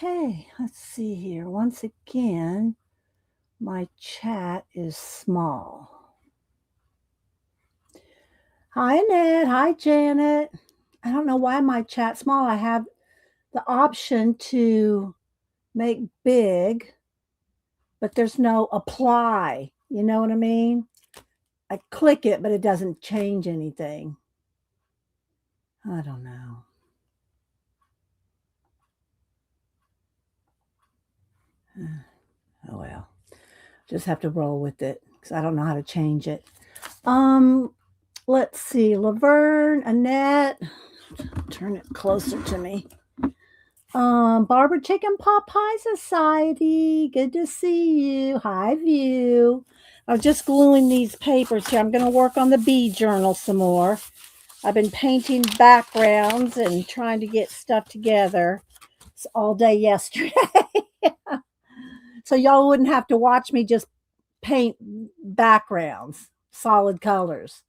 Okay, let's see here. Once again, my chat is small. Hi, Annette. Hi, Janet. I don't know why my chat's small. I have the option to make big, but there's no apply. You know what I mean? I click it, but it doesn't change anything. I don't know. Oh well. Just have to roll with it because I don't know how to change it. Let's see. Laverne, Annette. Turn it closer to me. Barbara Chicken Pot Pie Society. Good to see you. Hi, View. I'm just gluing these papers here. I'm going to work on the bee journal some more. I've been painting backgrounds and trying to get stuff together all day yesterday. So y'all wouldn't have to watch me just paint backgrounds, solid colors.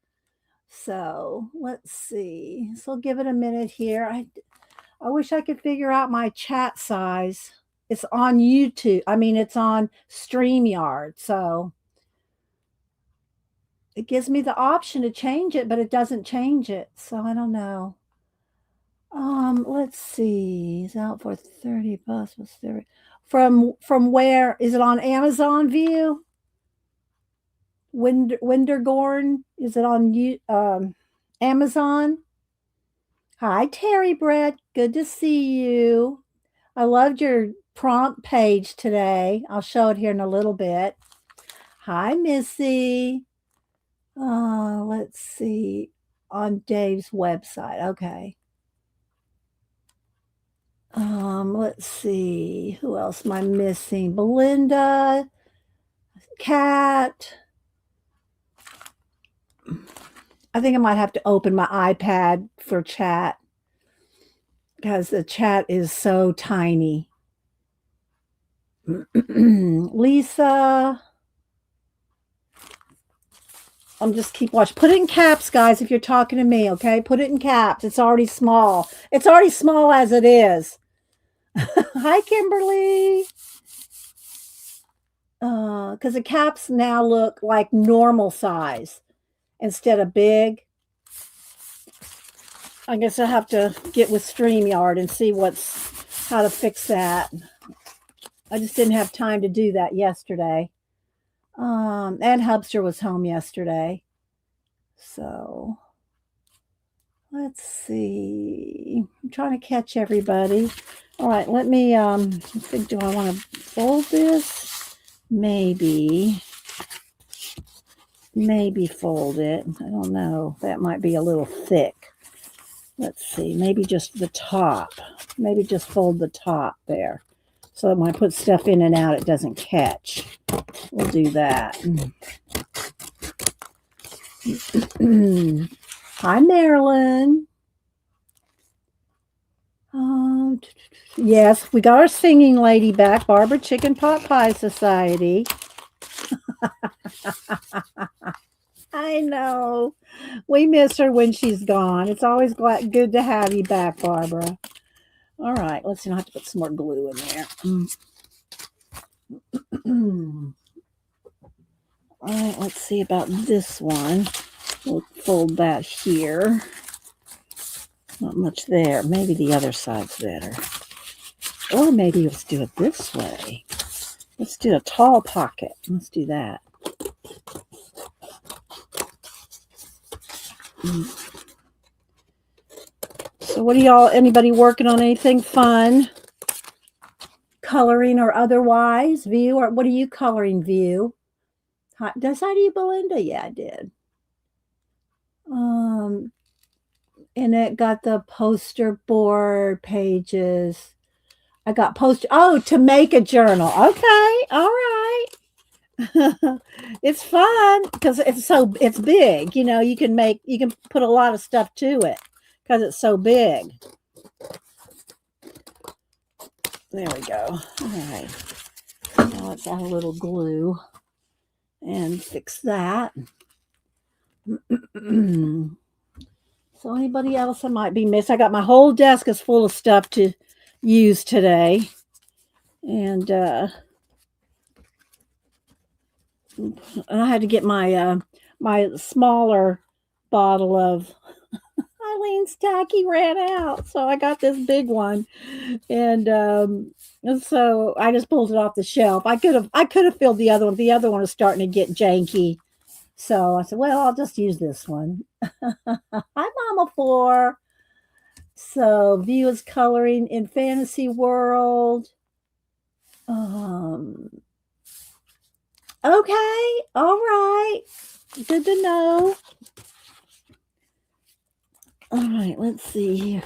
So let's see. So give it a minute here. I wish I could figure out my chat size. It's on YouTube. I mean, it's on StreamYard. So it gives me the option to change it, but it doesn't change it. So I don't know. Let's see. It's out for 30 bucks. What's there? From where? Is it on Amazon View? Wintergorn? Is it on Amazon? Hi, Terry Brett. Good to see you. I loved your prompt page today. I'll show it here in a little bit. Hi, Missy. Let's see. On Dave's website. Okay. Let's see. Who else am I missing? Belinda, Kat. I think I might have to open my iPad for chat because the chat is so tiny. Lisa. I'm just keep watching. Put it in caps, guys, if you're talking to me, okay? Put it in caps. It's already small. It's already small as it is. Hi, Kimberly. Because the caps now look like normal size instead of big. I guess I'll have to get with StreamYard and see how to fix that. I just didn't have time to do that yesterday. And Hubster was home yesterday. So let's see. I'm trying to catch everybody. All right, let me think. Do I want to fold this? Maybe fold it. I don't know. That might be a little thick. Let's see. Maybe just the top. Maybe just fold the top there. So that when I put stuff in and out, it doesn't catch. We'll do that. Hi, Marilyn. Yes, we got our singing lady back, Barbara Chicken Pot Pie Society. I know. We miss her when she's gone. It's always good to have you back, Barbara. All right, let's see. I have to put some more glue in there. All right, let's see about this one. We'll fold that here. Not much there. Maybe the other side's better. Or maybe let's do it this way. Let's do a tall pocket. Let's do that. So what are anybody working on anything fun? Coloring or otherwise? View, or what are you coloring, View? Did I say to you, Belinda? Yeah, I did. And it got the poster board pages. I got to make a journal. Okay, all right. It's fun because it's big. You know, you can put a lot of stuff to it because it's so big. There we go. All right. Now let's add a little glue and fix that. So anybody else I might be missing? I got my whole desk is full of stuff to use today. And I had to get my my smaller bottle of Eileen's tacky ran out, so I got this big one, and so I just pulled it off the shelf. I could have filled the other one. The other one was starting to get janky, so I said, "Well, I'll just use this one." Hi, Mama Four. So View is coloring in Fantasy World. Um, okay, all right, good to know. All right, let's see here.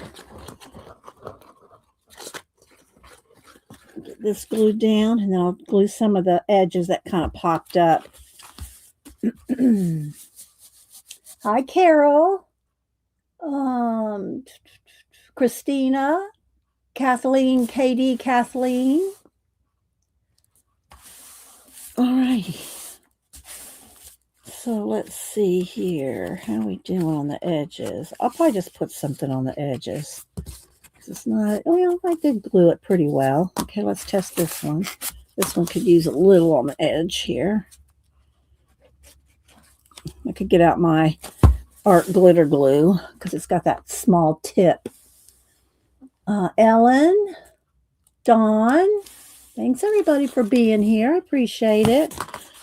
Get this glued down, and then I'll glue some of the edges that kind of popped up. Hi, Carol. Christina, Kathleen, Katie, Kathleen. All righty. So let's see here. How are we doing on the edges? I'll probably just put something on the edges. It's not, well, I did glue it pretty well. Okay, let's test this one. This one could use a little on the edge here. I could get out my art glitter glue because it's got that small tip. Ellen, Dawn, thanks everybody for being here. I appreciate it.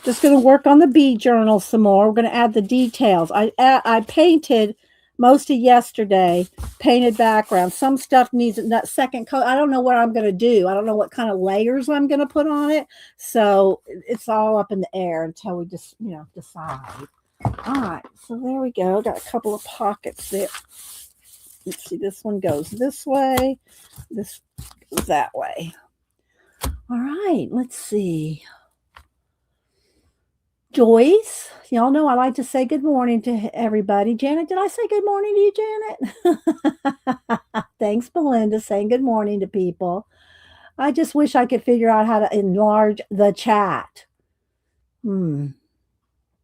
Just going to work on the bee journal some more. We're going to add the details. I painted most of yesterday, painted background. Some stuff needs that second coat. I don't know what I'm going to do. I don't know what kind of layers I'm going to put on it. So it's all up in the air until we just, decide. All right. So there we go. Got a couple of pockets there. Let's see. This one goes this way. This goes that way. All right. Let's see. Joyce, y'all know I like to say good morning to everybody. Janet, did I say good morning to you, Janet? Thanks, Belinda, saying good morning to people. I just wish I could figure out how to enlarge the chat. I'm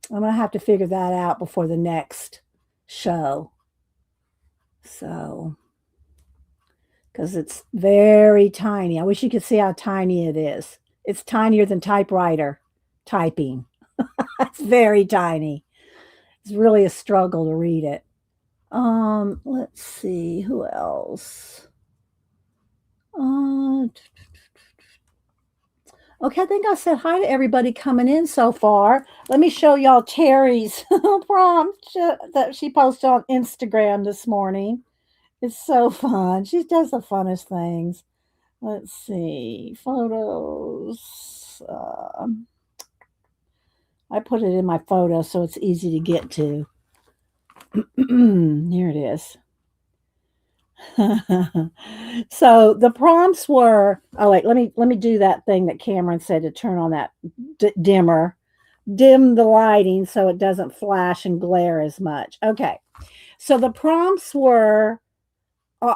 going to have to figure that out before the next show. So, because it's very tiny. I wish you could see how tiny it is. It's tinier than typewriter typing. It's very tiny. It's really a struggle to read it. Let's see who else. Okay, I think I said hi to everybody coming in so far. Let me show y'all Terry's prompt that she posted on Instagram this morning. It's so fun. She does the funnest things. Let's see photos. I put it in my photo so it's easy to get to. Here it is. So the prompts were, oh wait, let me do that thing that Cameron said to turn on that dimmer, dim the lighting so it doesn't flash and glare as much. Okay, so the prompts were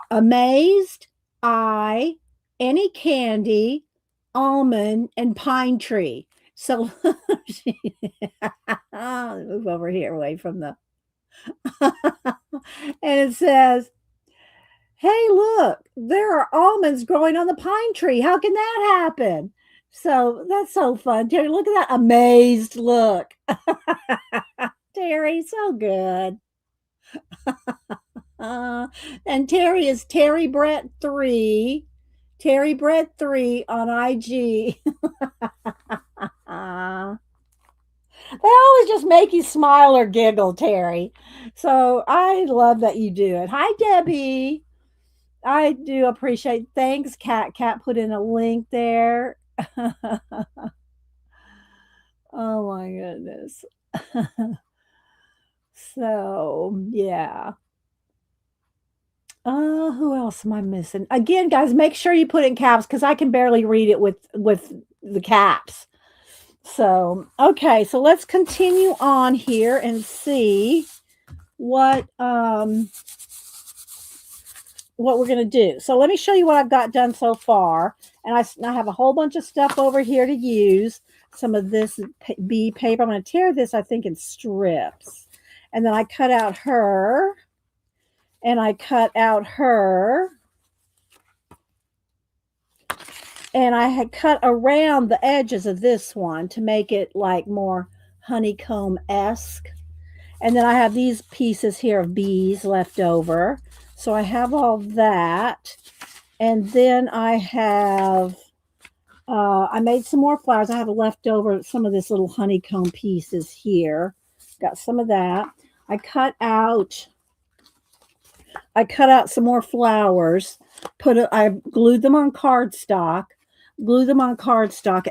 amazed, eye, any candy, almond, and pine tree. So I'll move over here away from the and it says, hey, look, there are almonds growing on the pine tree. How can that happen? So that's so fun. Terry, look at that amazed look. Terry, so good. And Terry is Terry Brett 3. Terry Brett 3 on IG. They always just make you smile or giggle, Terry. So I love that you do it. Hi, Debbie. I do appreciate. Thanks, Kat. Kat put in a link there. Oh my goodness. So yeah. Who else am I missing? Again, guys, make sure you put in caps because I can barely read it with the caps. So okay, so let's continue on here and see what we're going to do. So let me show you what I've got done so far. And I have a whole bunch of stuff over here to use. Some of this bee paper. I'm going to tear this, I think, in strips. And then I cut out her. And I cut out her. And I had cut around the edges of this one to make it like more honeycomb-esque. And then I have these pieces here of bees left over. So I have all that. And then I made some more flowers. I have leftover some of this little honeycomb pieces here. Got some of that. I cut out some more flowers. I glued them on cardstock,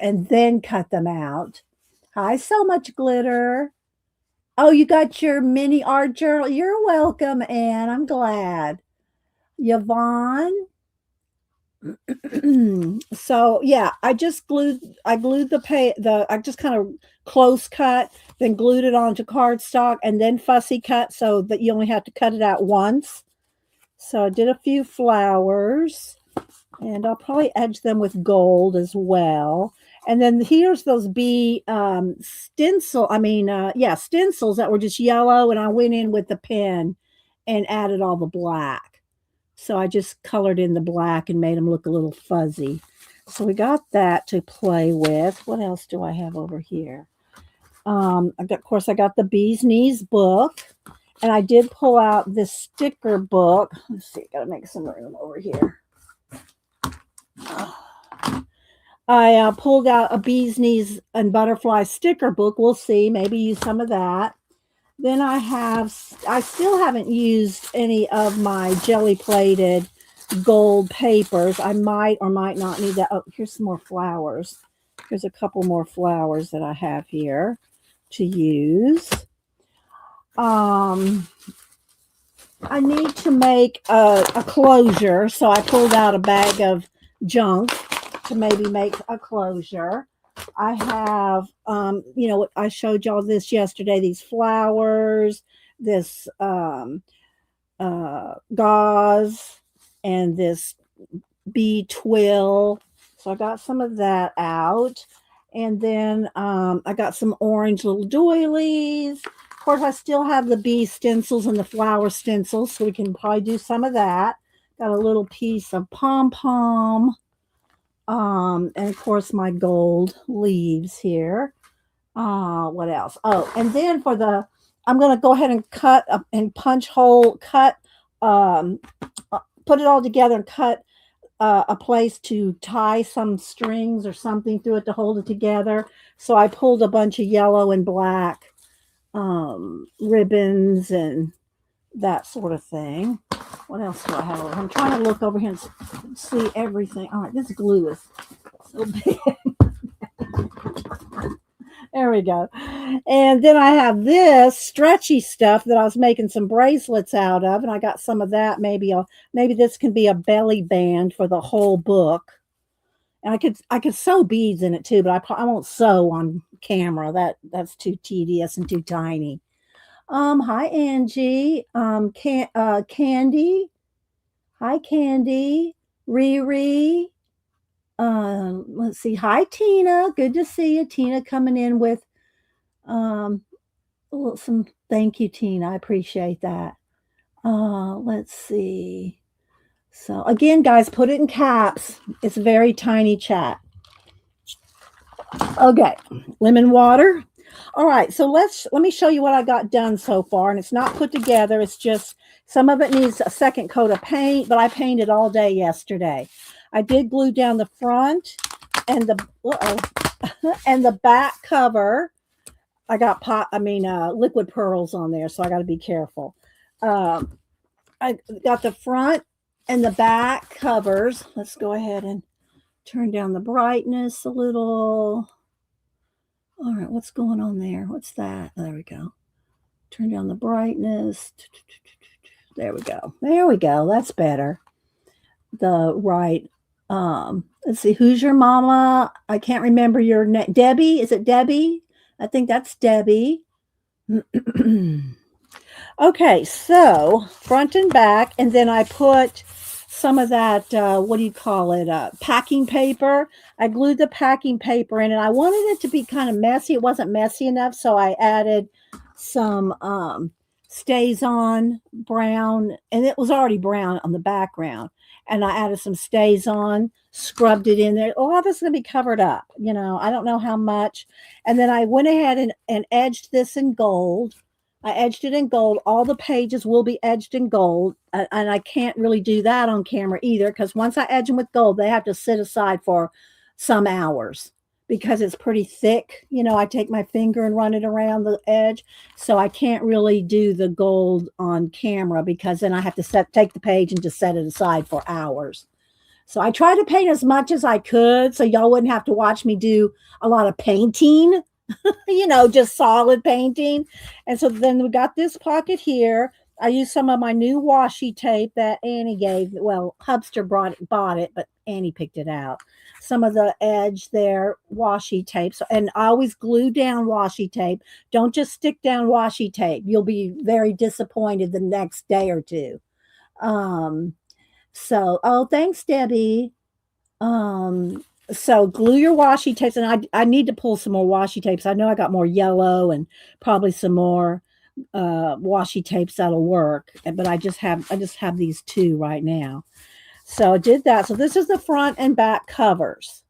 and then cut them out. Hi, so much glitter. Oh, you got your mini art journal. You're welcome, Anne. I'm glad. Yvonne. So yeah, I glued I just kind of close cut, then glued it onto cardstock, and then fussy cut so that you only have to cut it out once. So I did a few flowers, and I'll probably edge them with gold as well. And then here's those bee stencils that were just yellow, and I went in with the pen and added all the black. So I just colored in the black and made them look a little fuzzy. So we got that to play with. What else do I have over here? I got the Bee's Knees book. And I did pull out this sticker book. Let's see, got to make some room over here. I pulled out a Bee's Knees and Butterfly sticker book. We'll see, maybe use some of that. Then I still haven't used any of my jelly plated gold papers. I might or might not need that. Oh, here's some more flowers. Here's a couple more flowers that I have here to use. I need to make a closure, so I pulled out a bag of junk to maybe make a closure. I have, I showed y'all this yesterday, these flowers, this gauze, and this bee twill. So I got some of that out. And then I got some orange little doilies. Of course, I still have the bee stencils and the flower stencils, so we can probably do some of that. Got a little piece of pom-pom. And of course, my gold leaves here. What else? Oh, and then I'm going to go ahead and cut and punch hole, put it all together and cut a place to tie some strings or something through it to hold it together. So I pulled a bunch of yellow and black ribbons and that sort of thing. What else do I have over here? I'm trying to look over here and see everything. All right, this glue is so big. There we go. And then I have this stretchy stuff that I was making some bracelets out of, and I got some of that. Maybe this can be a belly band for the whole book. And I could sew beads in it too, but I won't sew on camera. That's too tedious and too tiny. Hi Angie. Candy. Hi Candy. Riri. Let's see. Hi Tina. Good to see you. Tina coming in with some thank you, Tina. I appreciate that. Let's see. So again, guys, put it in caps. It's a very tiny chat. Okay, lemon water. All right, so let me show you what I got done so far, and it's not put together. It's just some of it needs a second coat of paint, but I painted all day yesterday. I did glue down the front and the back cover. I got liquid pearls on there, so I got to be careful. I got the front and the back covers. Let's go ahead and turn down the brightness a little. All right, what's going on there? What's that? There we go. Turn down the brightness. There we go. There we go. That's better. Let's see. Who's your mama? I can't remember your name. Debbie? Is it Debbie? I think that's Debbie. Okay, so front and back, and then I put some of that, packing paper. I glued the packing paper in, and I wanted it to be kind of messy. It wasn't messy enough, so I added some Stays On brown, and it was already brown on the background. and I added some stays on, scrubbed it in there. A lot of it's going to be covered up. I don't know how much. And then I went ahead and edged this in gold. I edged it in gold. All the pages will be edged in gold. And I can't really do that on camera either, because once I edge them with gold, they have to sit aside for some hours because it's pretty thick. I take my finger and run it around the edge. So I can't really do the gold on camera, because then I have to take the page and just set it aside for hours. So I tried to paint as much as I could so y'all wouldn't have to watch me do a lot of painting, just solid painting. And so then we got this pocket here. I used some of my new washi tape that Annie gave. Well, Hubster bought it, but Annie picked it out. Some of the edge there, washi tape. So, and I always glue down washi tape. Don't just stick down washi tape. You'll be very disappointed the next day or two. Oh, thanks, Debbie. So glue your washi tapes, and I need to pull some more washi tapes. I know I got more yellow and probably some more washi tapes that'll work, but I just have these two right now. So I did that. So this is the front and back covers.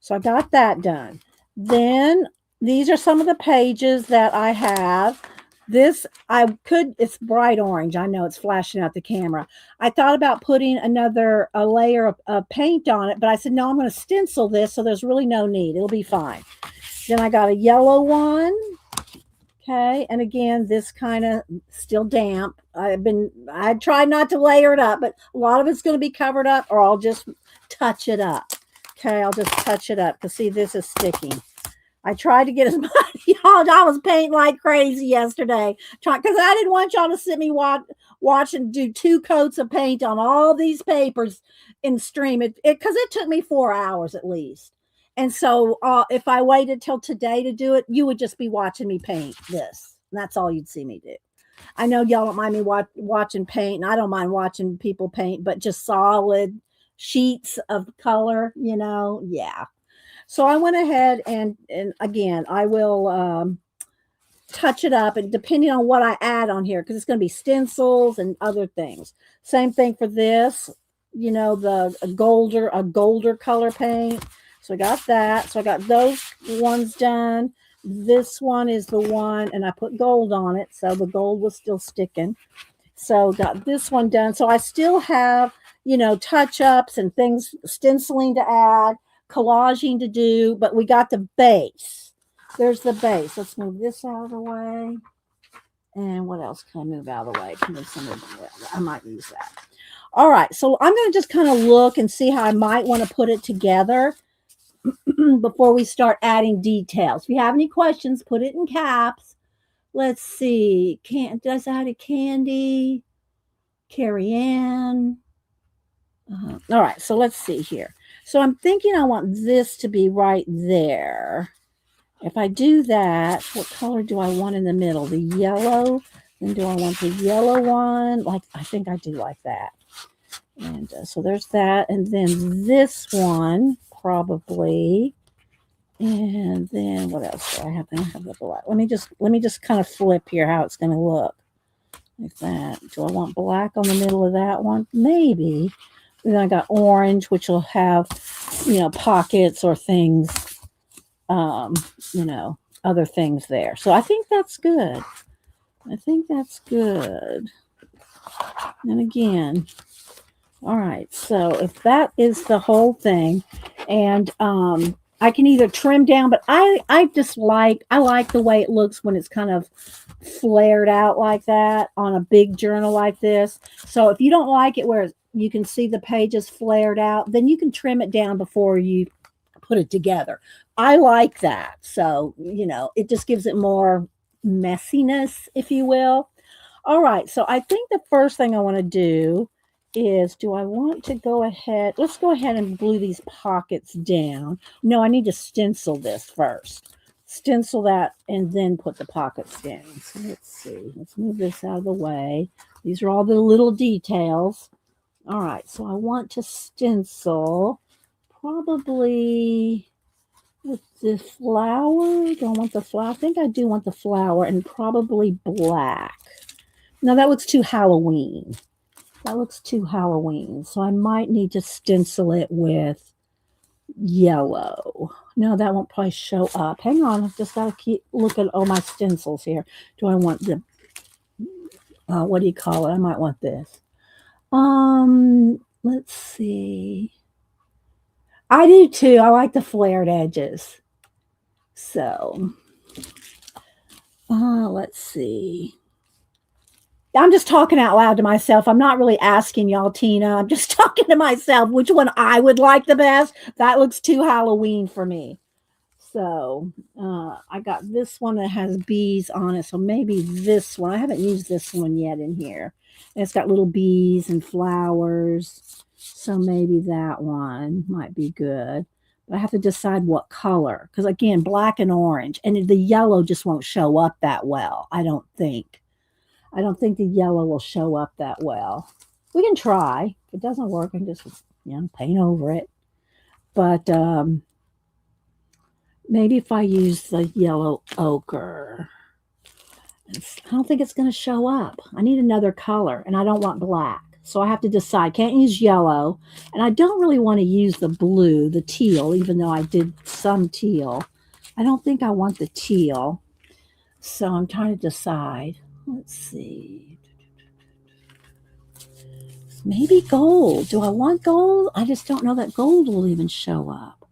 So I got that done. Then these are some of the pages that I have. This, it's bright orange. I know it's flashing out the camera. I thought about putting a layer of paint on it, but I said, no, I'm going to stencil this, so there's really no need. It'll be fine. Then I got a yellow one. Okay. And again, this kind of still damp. I tried not to layer it up, but a lot of it's going to be covered up, or I'll just touch it up. Okay. I'll just touch it up, because see, this is sticking. I tried to get as much. Y'all, I was painting like crazy yesterday, because I didn't want y'all to sit me watch and do 2 coats of paint on all these papers in stream. Because it took me 4 hours at least. And so if I waited till today to do it, you would just be watching me paint this. And that's all you'd see me do. I know y'all don't mind me watching paint, and I don't mind watching people paint, but just solid sheets of color, yeah. So I went ahead and again, I will touch it up, and depending on what I add on here, because it's going to be stencils and other things. Same thing for this, a golder color paint. So I got that. So I got those ones done. This one is the one, and I put gold on it, so the gold was still sticking. So got this one done. So I still have, touch-ups and things, stenciling to add, collaging to do, but we got the base. There's the base. Let's move this out of the way. And what else can I move out of the way? I might use that. All right. So I'm going to just kind of look and see how I might want to put it together before we start adding details. If you have any questions, put it in caps. Let's see. Does that a Candy? Carrie Ann. All right. So let's see here. So I'm thinking I want this to be right there. If I do that, what color do I want in the middle? The yellow? Then do I want the yellow one? I think I do like that. And so there's that. And then this one, probably. And then what else do I have? I have the black. Let me just kind of flip here how it's going to look. Like that. Do I want black on the middle of that one? Maybe. Then I got orange, which will have, pockets or things, other things there. So I think that's good. And again, all right. So if that is the whole thing, and I can either trim down, but I like the way it looks when it's kind of flared out like that on a big journal like this. So if you don't like it where you can see the pages flared out, then you can trim it down before you put it together. I like that. So, it just gives it more messiness, if you will. All right. So I think the first thing I want to do is, do I want to go ahead? Let's go ahead and glue these pockets down. No, I need to stencil this first. Stencil that and then put the pockets down. So let's see. Let's move this out of the way. These are all the little details. All right. So I want to stencil probably with the flower. Do I want the flower? I think I do want the flower, and probably black. Now that looks too Halloween. That looks too Halloween. So I might need to stencil it with yellow. No, that won't probably show up. Hang on. I've just got to keep looking at all my stencils here. Do I want the, what do you call it? I might want this. Let's see. I do too. I like the flared edges. So, let's see. I'm just talking out loud to myself. I'm not really asking y'all, Tina. I'm just talking to myself which one I would like the best. That looks too Halloween for me. So I got this one that has bees on it. So maybe this one. I haven't used this one yet in here. And it's got little bees and flowers. So maybe that one might be good. But I have to decide what color. Because again, black and orange. And the yellow just won't show up that well, I don't think. I don't think the yellow will show up that well. We can try. If it doesn't work, I can just, paint over it. But maybe if I use the yellow ochre, I don't think it's going to show up. I need another color, and I don't want black. So I have to decide. Can't use yellow, and I don't really want to use the blue, the teal, even though I did some teal. I don't think I want the teal. So I'm trying to decide. Let's see. Maybe gold. Do I want gold? I just don't know that gold will even show up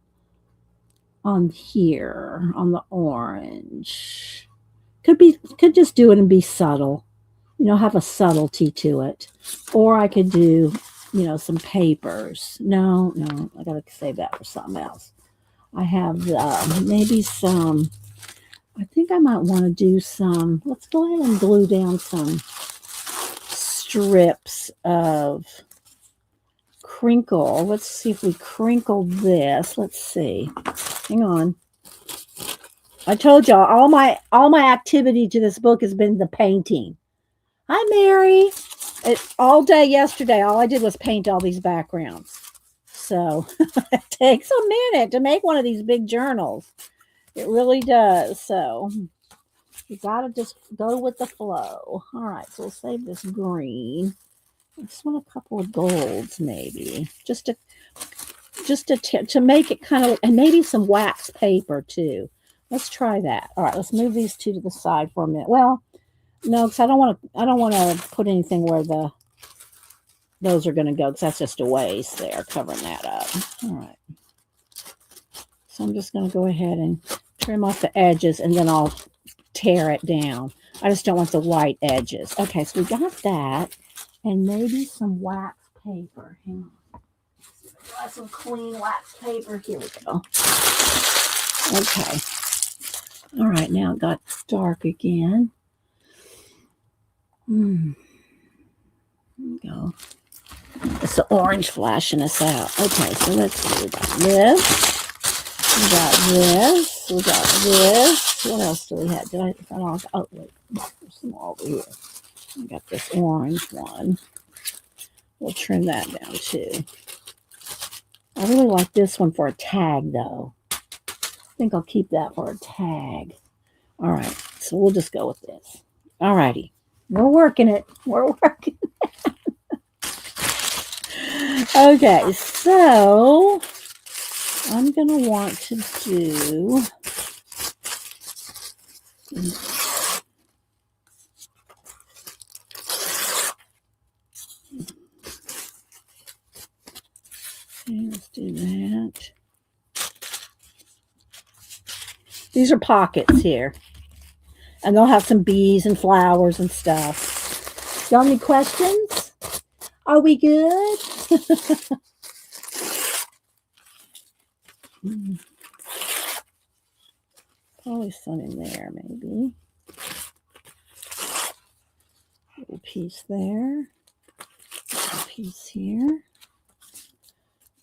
on here, on the orange. Could just do it and be subtle. Have a subtlety to it. Or I could do, some papers. No, I got to save that for something else. I have maybe some, I think I might want to do some, let's go ahead and glue down some strips of crinkle. Let's see if we crinkle this. Let's see. Hang on. I told y'all all my activity to this book has been the painting. Hi, Mary. All day yesterday, all I did was paint all these backgrounds. So it takes a minute to make one of these big journals. It really does. So you got to just go with the flow. All right, so we'll save this green. I just want a couple of golds, maybe, just to make it kind of, and maybe some wax paper too. Let's try that. All right, let's move these two to the side for a minute. Well, no, because I don't want to put anything where those are going to go, because that's just a waste there, covering that up. All right. So I'm just going to go ahead and trim off the edges, and then I'll tear it down. I just don't want the white edges. Okay, so we got that, and maybe some wax paper. Hang on. Got some clean wax paper. Here we go. Okay. All right, now it got dark again. Here we go. It's the orange flashing us out. Okay, so let's see. We got this. We got this. We got this. What else do we have? Oh, wait. There's some more over here. We got this orange one. We'll trim that down too. I really like this one for a tag, though. I think I'll keep that for a tag. All right, so we'll just go with this. All righty. We're working it. We're working it. Okay, so I'm going to want to do let's do that. These are pockets here. And they'll have some bees and flowers and stuff. Y'all any questions? Are we good? Probably some in there, maybe. Little piece there. Little piece here.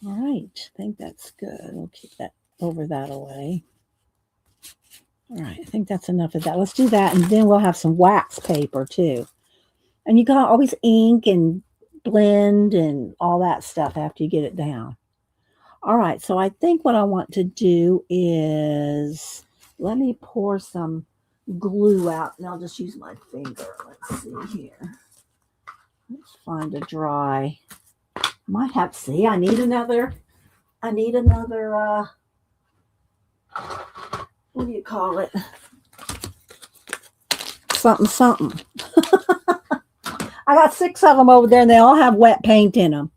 All right. I think that's good. We'll keep that over that away. All right, I think that's enough of that. Let's do that, and then we'll have some wax paper, too. And you got always ink and blend and all that stuff after you get it down. All right, so I think what I want to do is, let me pour some glue out, and I'll just use my finger. Let's see here. Let's find a dry. Might have, see, I need another, what do you call it? Something. I got 6 of them over there and they all have wet paint in them.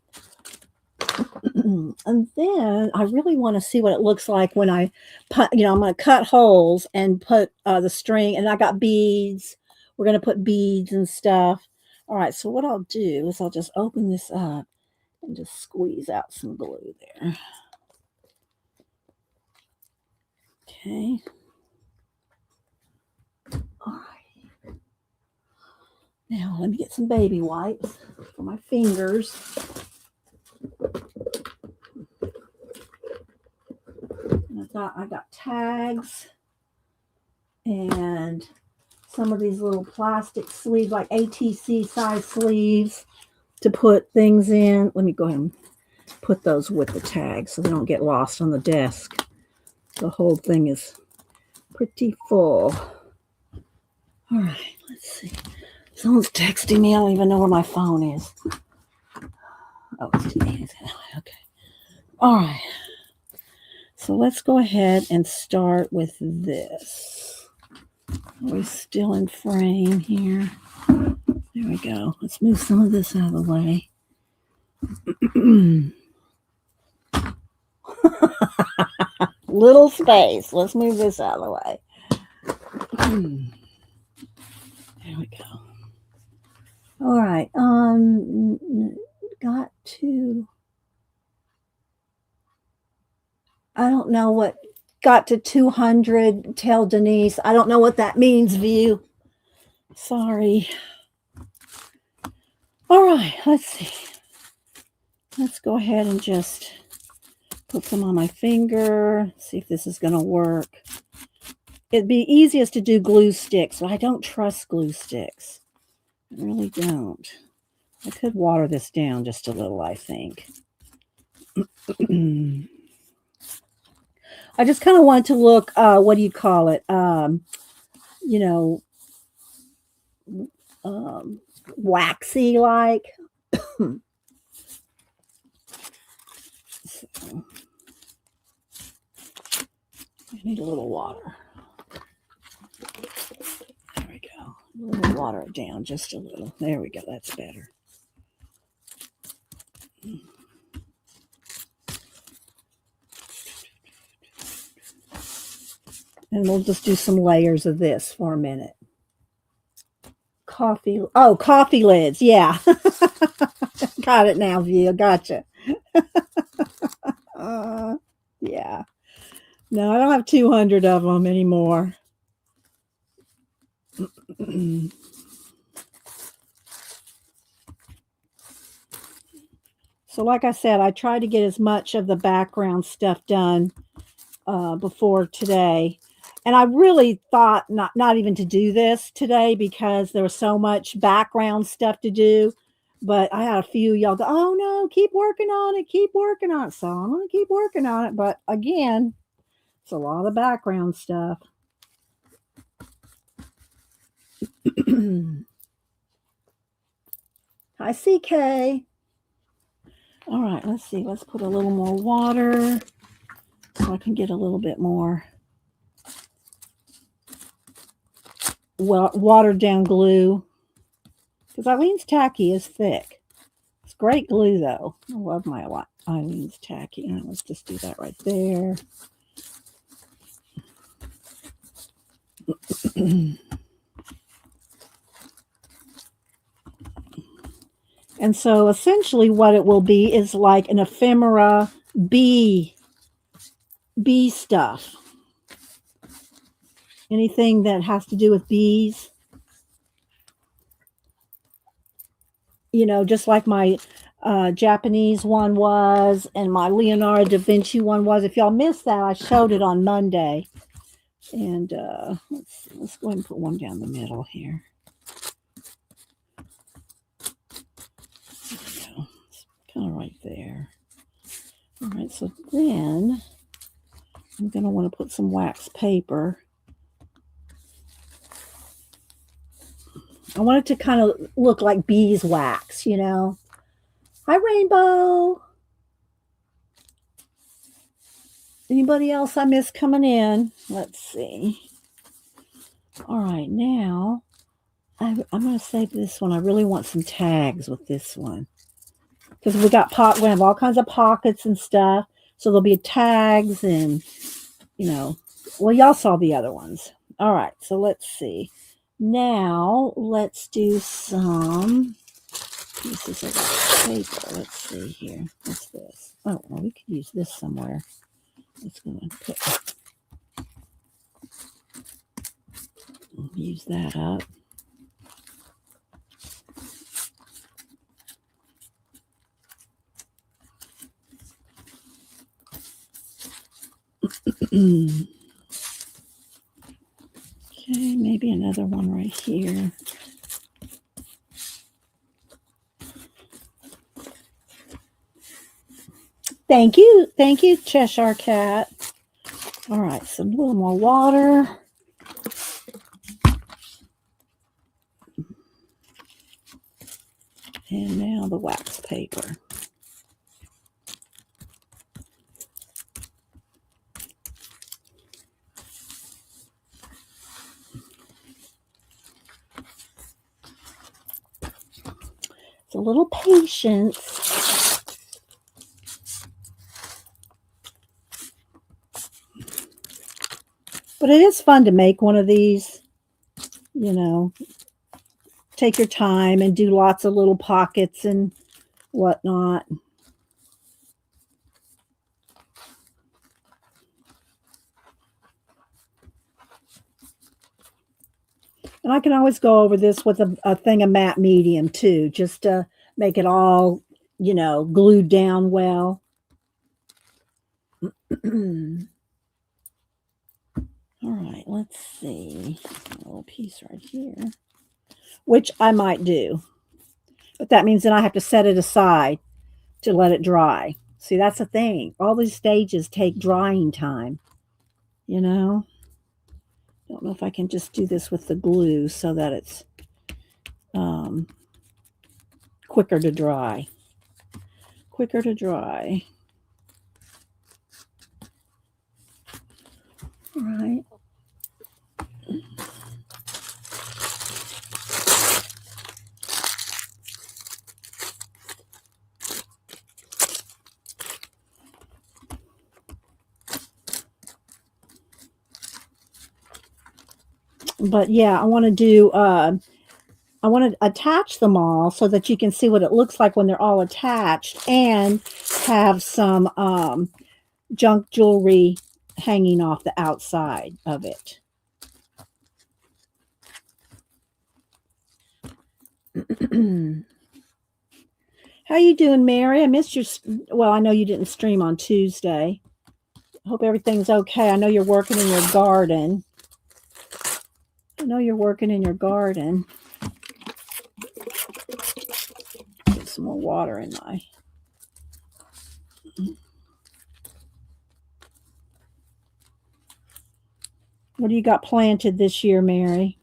And then I really want to see what it looks like when I put, I'm going to cut holes and put the string, and I got beads. We're going to put beads and stuff. All right, so what I'll do is I'll just open this up and just squeeze out some glue there. Okay. All right. Now let me get some baby wipes for my fingers. I got tags and some of these little plastic sleeves, like ATC size sleeves to put things in. Let me go ahead and put those with the tags so they don't get lost on the desk. The whole thing is pretty full. All right, let's see. Someone's texting me. I don't even know where my phone is. Oh, it's me. Okay. All right. So let's go ahead and start with this. We're still in frame here. There we go. Let's move some of this out of the way. Little space. Let's move this out of the way. There we go. All right. Got to. I don't know what got to 200. Tell Denise. I don't know what that means, View. Sorry. All right. Let's see. Let's go ahead and just put some on my finger. See if this is going to work. It'd be easiest to do glue sticks, but I don't trust glue sticks. I really don't. I could water this down just a little, I think. I just kind of want to look, what do you call it? Waxy like. So, I need a little water. There we go. A little water it down just a little. There we go. That's better. And we'll just do some layers of this for a minute. Coffee lids. Yeah. Got it now, View. Gotcha. Yeah. No, I don't have 200 of them anymore. So like I said, I tried to get as much of the background stuff done before today. And I really thought not even to do this today because there was so much background stuff to do. But I had a few y'all go, oh no, keep working on it, keep working on it. So I'm going to keep working on it. But again, it's a lot of background stuff. Hi, CK. All right, let's see. Let's put a little more water so I can get a little bit more watered down glue. Because Eileen's Tacky is thick. It's great glue, though. I love my Eileen's Tacky. And let's just do that right there. And so essentially what it will be is like an ephemera bee stuff. Anything that has to do with bees. Just like my Japanese one was and my Leonardo da Vinci one was. If y'all missed that, I showed it on Monday. And let's go ahead and put one down the middle here. There we go. It's kind of right there. All right, so then I'm going to want to put some wax paper I want it to kind of look like beeswax, you know. Hi, Rainbow. Anybody else I miss coming in? Let's see. All right, now I'm going to save this one. I really want some tags with this one because we have all kinds of pockets and stuff. So there'll be tags and, you know, well, y'all saw the other ones. All right, so let's see. Now let's do some pieces of paper. Let's see here. What's this? Oh, well, we could use this somewhere. Let's go and use that up. Okay, maybe another one right here. Thank you, Cheshire Cat. All right, some little more water. And now the wax paper. It's a little patience. But it is fun to make one of these, you know. Take your time and do lots of little pockets and whatnot. And I can always go over this with a thing of matte medium too, just to make it all, you know, glued down well. All right, let's see. A little piece right here, which I might do. But that means then I have to set it aside to let it dry. See, that's the thing. All these stages take drying time, you know? Don't know if I can just do this with the glue so that it's quicker to dry. Quicker to dry. All right. But yeah, I want to do I want to attach them all so that you can see what it looks like when they're all attached and have some junk jewelry hanging off the outside of it. How you doing, Mary? I missed your, well, I know you didn't stream on Tuesday. Hope everything's okay. I know you're working in your garden. Get some more water in my. What do you got planted this year, Mary?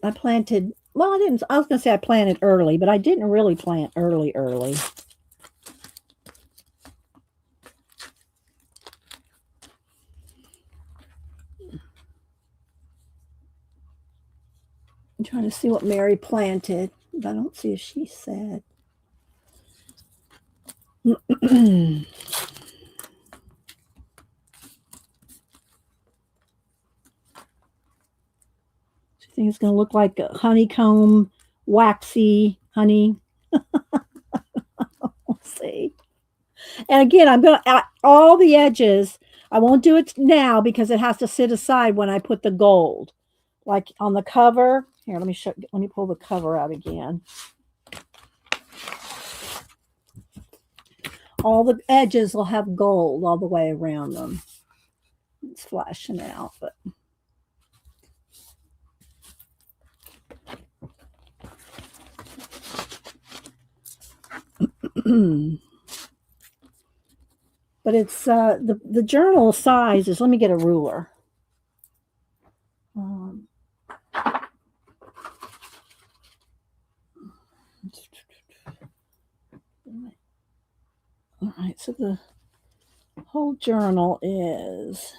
I planted, well, I didn't, I was going to say I planted early, but I didn't really plant early. I'm trying to see what Mary planted, but I don't see if she said. I think it's going to look like a honeycomb, waxy honey. We'll see. And again, I'm going to, all the edges, I won't do it now because it has to sit aside when I put the gold. Like on the cover. Here, let me pull the cover out again. All the edges will have gold all the way around them. It's flashing out, but. But it's the journal size is, let me get a ruler. All right, so the whole journal is,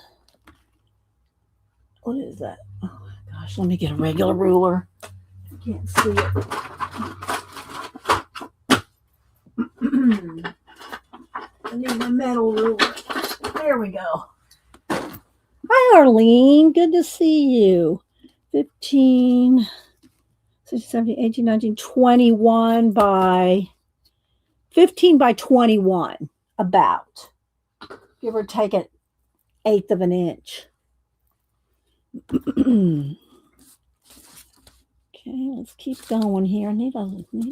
what is that? Oh my gosh, let me get a regular ruler. I can't see it. I need my metal ruler. There we go. Hi, Arlene. Good to see you. 15, 16, 17, 18, 19, 21 by 15 by 21, about. Give or take an eighth of an inch. Okay, let's keep going here. I need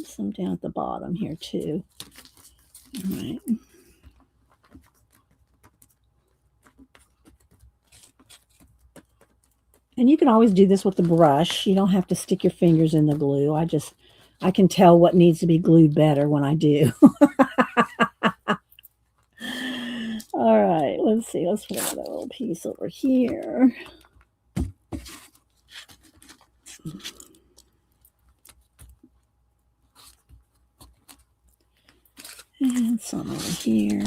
some down at the bottom here too. All right. And you can always do this with the brush. You don't have to stick your fingers in the glue. I can tell what needs to be glued better when I do. All right, let's see. Let's put another little piece over here. And some over here.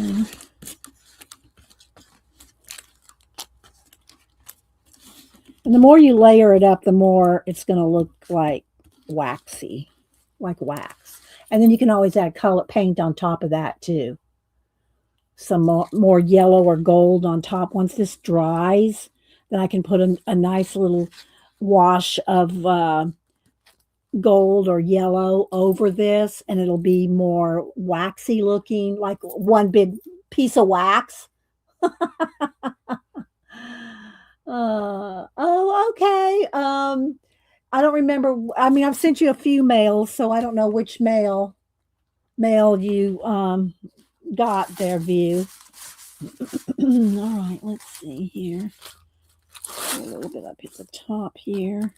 And the more you layer it up, the more it's going to look like waxy, like wax. And then you can always add color paint on top of that too. Some more yellow or gold on top. Once this dries, then I can put a nice little wash of gold or yellow over this, and it'll be more waxy looking, like one big piece of wax. Oh, okay. I don't remember. I mean, I've sent you a few mails, so I don't know which mail you got there, View. All right, let's see here. A little bit up at the top here.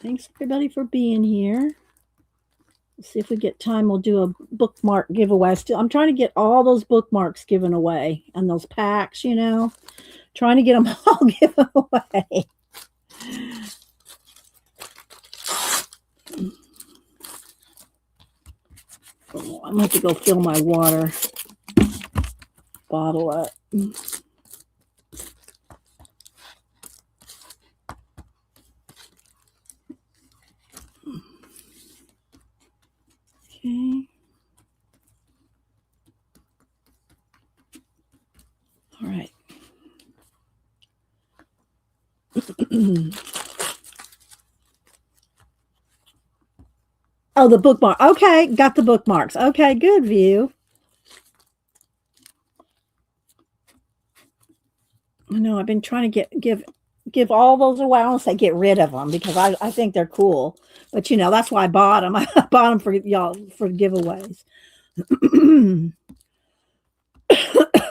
Thanks everybody for being here. Let's see if we get time. We'll do a bookmark giveaway. I'm trying to get all those bookmarks given away and those packs, trying to get them all given away. Oh, I'm going to have to go fill my water bottle up. Okay. All right. Oh, the bookmark. Okay, got the bookmarks. Okay, good, View. I know I've been trying to give all those away. I don't say get rid of them because I think they're cool. But that's why I bought them. I bought them for y'all for giveaways.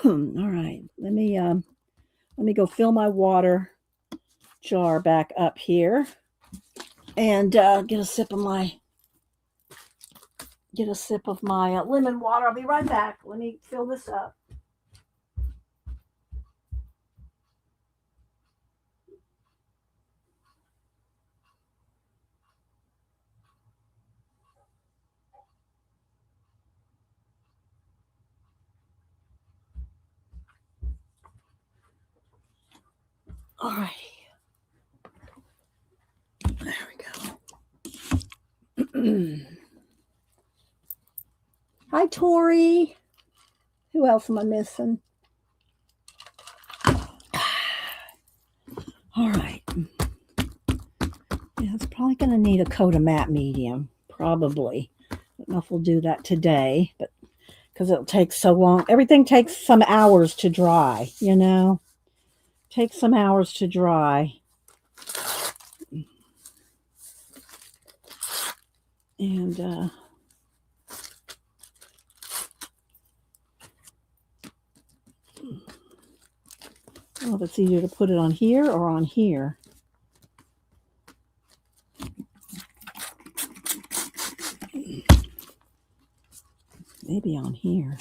All right. Let me go fill my water jar back up here and get a sip of my lemon water. I'll be right back. Let me fill this up. All right. There we go. Hi, Tori. Who else am I missing? All right. Yeah, it's probably going to need a coat of matte medium. Probably. I don't know if we'll do that today, but because it'll take so long. Everything takes some hours to dry, Takes some hours to dry. And I don't know if it's easier to put it on here or on here. Maybe on here.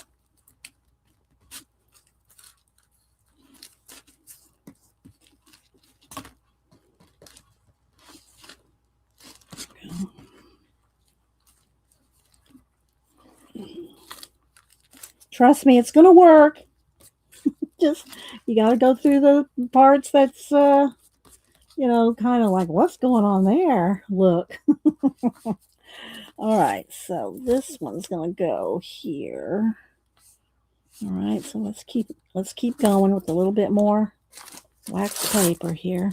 Trust me, it's going to work. Just, you got to go through the parts that's, kind of like, what's going on there? Look. All right, so this one's going to go here. All right, so let's keep going with a little bit more wax paper here.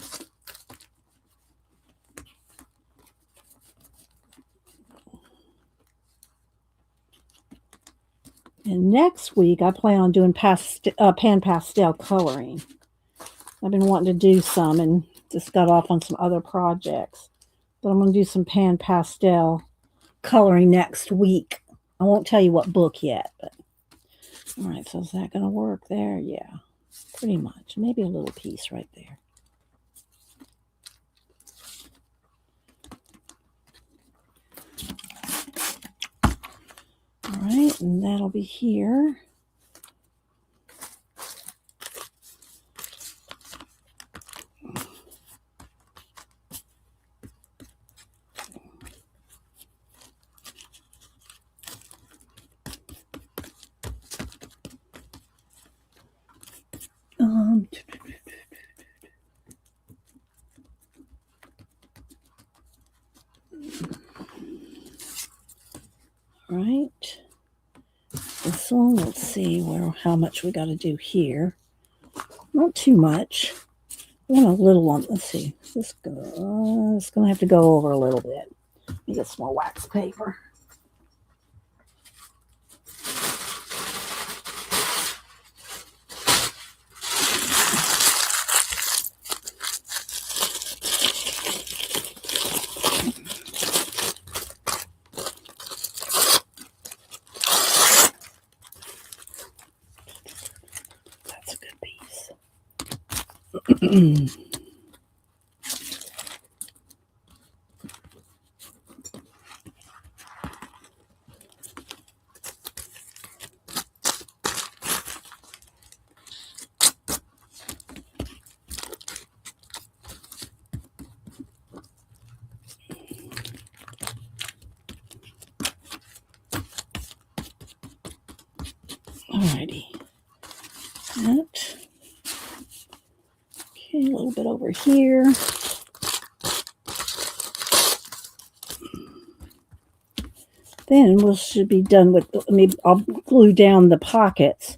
And next week, I plan on doing pan pastel coloring. I've been wanting to do some and just got off on some other projects. But I'm going to do some pan pastel coloring next week. I won't tell you what book yet. But all right, so is that going to work there? Yeah, pretty much. Maybe a little piece right there. All right, and that'll be here. Right. This one, let's see how much we got to do here. Not too much. I want a little one. Let's see. It's going to have to go over a little bit. Let me get some more wax paper. That's a good piece. Alrighty. That. Okay, a little bit over here. Then we should be done with, I'll glue down the pockets,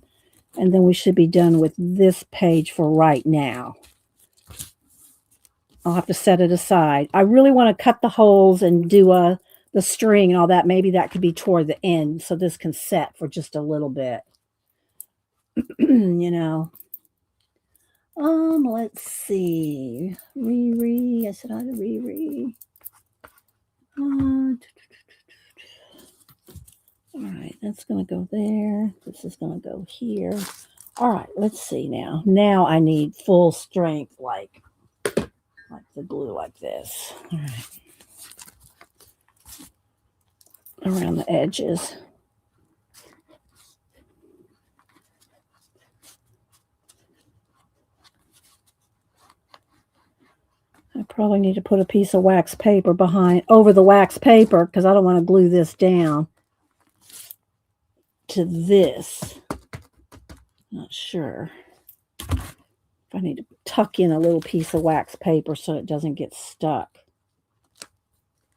and then we should be done with this page for right now. I'll have to set it aside. I really want to cut the holes and do the string and all that. Maybe that could be toward the end, so this can set for just a little bit. Let's see. I said I had a all right, that's going to go there. This is going to go here. All right, let's see now. Now I need full strength, like the glue like this. All right. Around the edges. I probably need to put a piece of wax paper over the wax paper because I don't want to glue this down to this. Not sure if I need to tuck in a little piece of wax paper so it doesn't get stuck.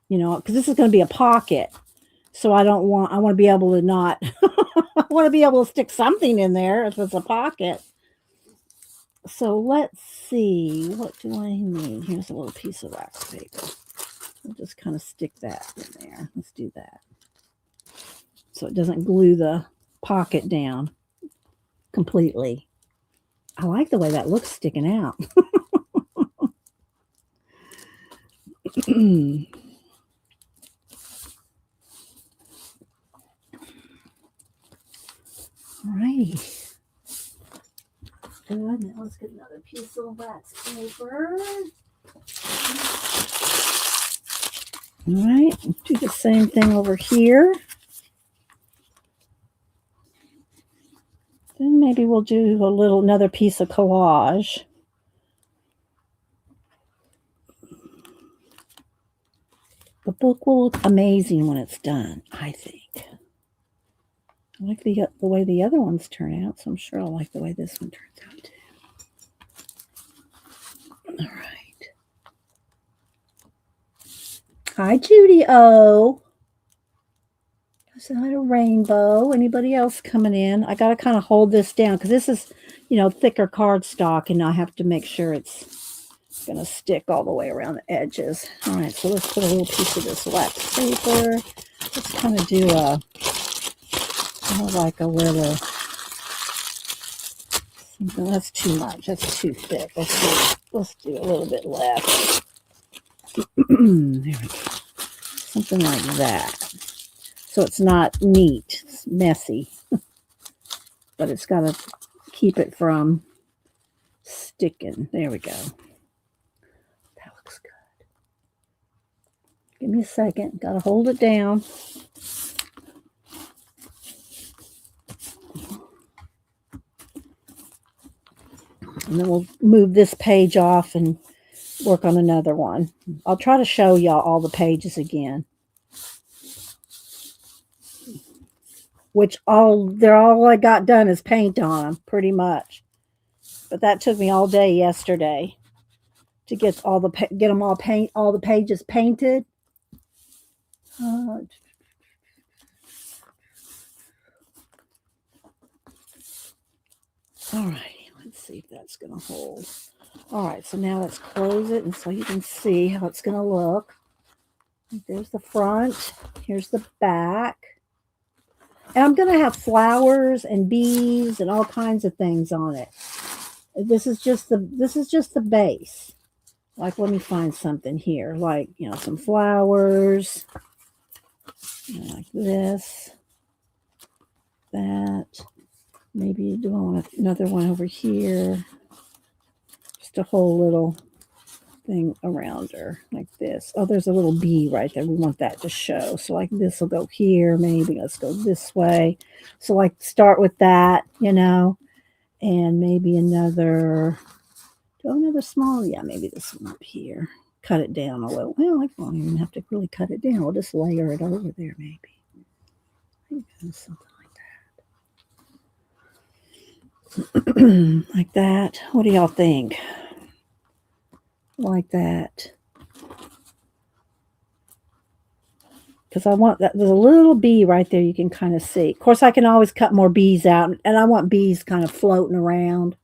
Because this is going to be a pocket. So I want to be able to not, I want to be able to stick something in there if it's a pocket. So let's see, what do I need? Here's a little piece of wax paper. We'll just kind of stick that in there. Let's do that. So it doesn't glue the pocket down completely. I like the way that looks sticking out. All righty. Good. Now let's get another piece of wax paper. All right. Do the same thing over here. Then maybe we'll do another piece of collage. The book will look amazing when it's done, I think. I like the way the other ones turn out, so I'm sure I'll like the way this one turns out too. All right. Hi, Judy O. I said hi to Rainbow. Anybody else coming in? I got to kind of hold this down because this is, thicker cardstock, and I have to make sure it's going to stick all the way around the edges. All right, so let's put a little piece of this wax paper. Let's kind of do like a little. That's too much. That's too thick. Let's do a little bit less. There we go. Something like that. So it's not neat. It's messy. But it's got to keep it from sticking. There we go. That looks good. Give me a second. Got to hold it down. And then we'll move this page off and work on another one. I'll try to show y'all all the pages again. All I got done is paint on them, pretty much. But that took me all day yesterday to get them all the pages painted. All right, let's see if that's going to hold. All right, so now let's close it, and so you can see how it's going to look. There's the front. Here's the back. And I'm going to have flowers and bees and all kinds of things on it. This is just the base. Like, let me find something here. Like, some flowers. Like this. That. Maybe do I want another one over here? Just a whole little thing around her like this. Oh, there's a little bee right there. We want that to show. So like this will go here. Maybe let's go this way. So like start with that, and maybe another small. Yeah, maybe this one up here. Cut it down a little. Well, I don't even have to really cut it down. We'll just layer it over there, maybe. Something like that. Like that. What do y'all think? Like that. Because I want that. There's a little bee right there you can kind of see. Of course, I can always cut more bees out, and I want bees kind of floating around.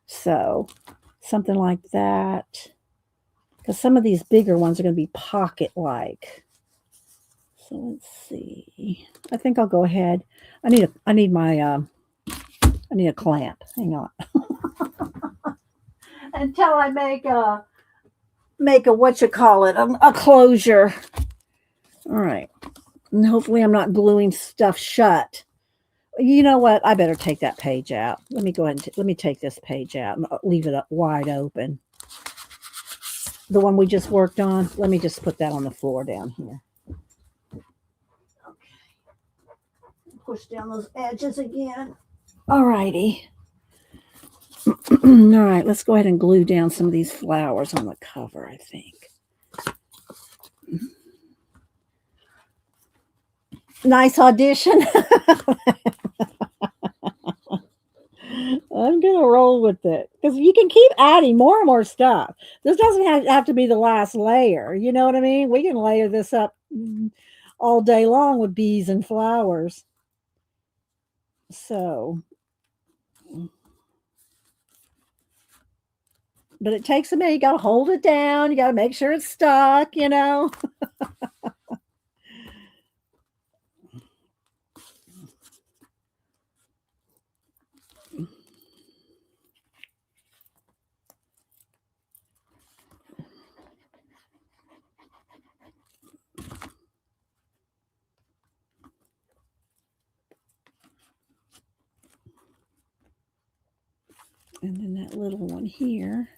So something like that. Because some of these bigger ones are going to be pocket-like. So let's see. I think I'll go ahead. I need a clamp. Hang on. Until I make a a closure. All right. And hopefully I'm not gluing stuff shut. You know what? I better take that page out. Let me go ahead and let me take this page out and leave it up wide open. The one we just worked on. Let me just put that on the floor down here. Okay. Push down those edges again. All righty. All right, let's go ahead and glue down some of these flowers on the cover, I think. Nice audition. I'm going to roll with it because you can keep adding more and more stuff. This doesn't have to be the last layer. You know what I mean? We can layer this up all day long with bees and flowers. So, but it takes a minute. You got to hold it down. You got to make sure it's stuck, And then that little one here.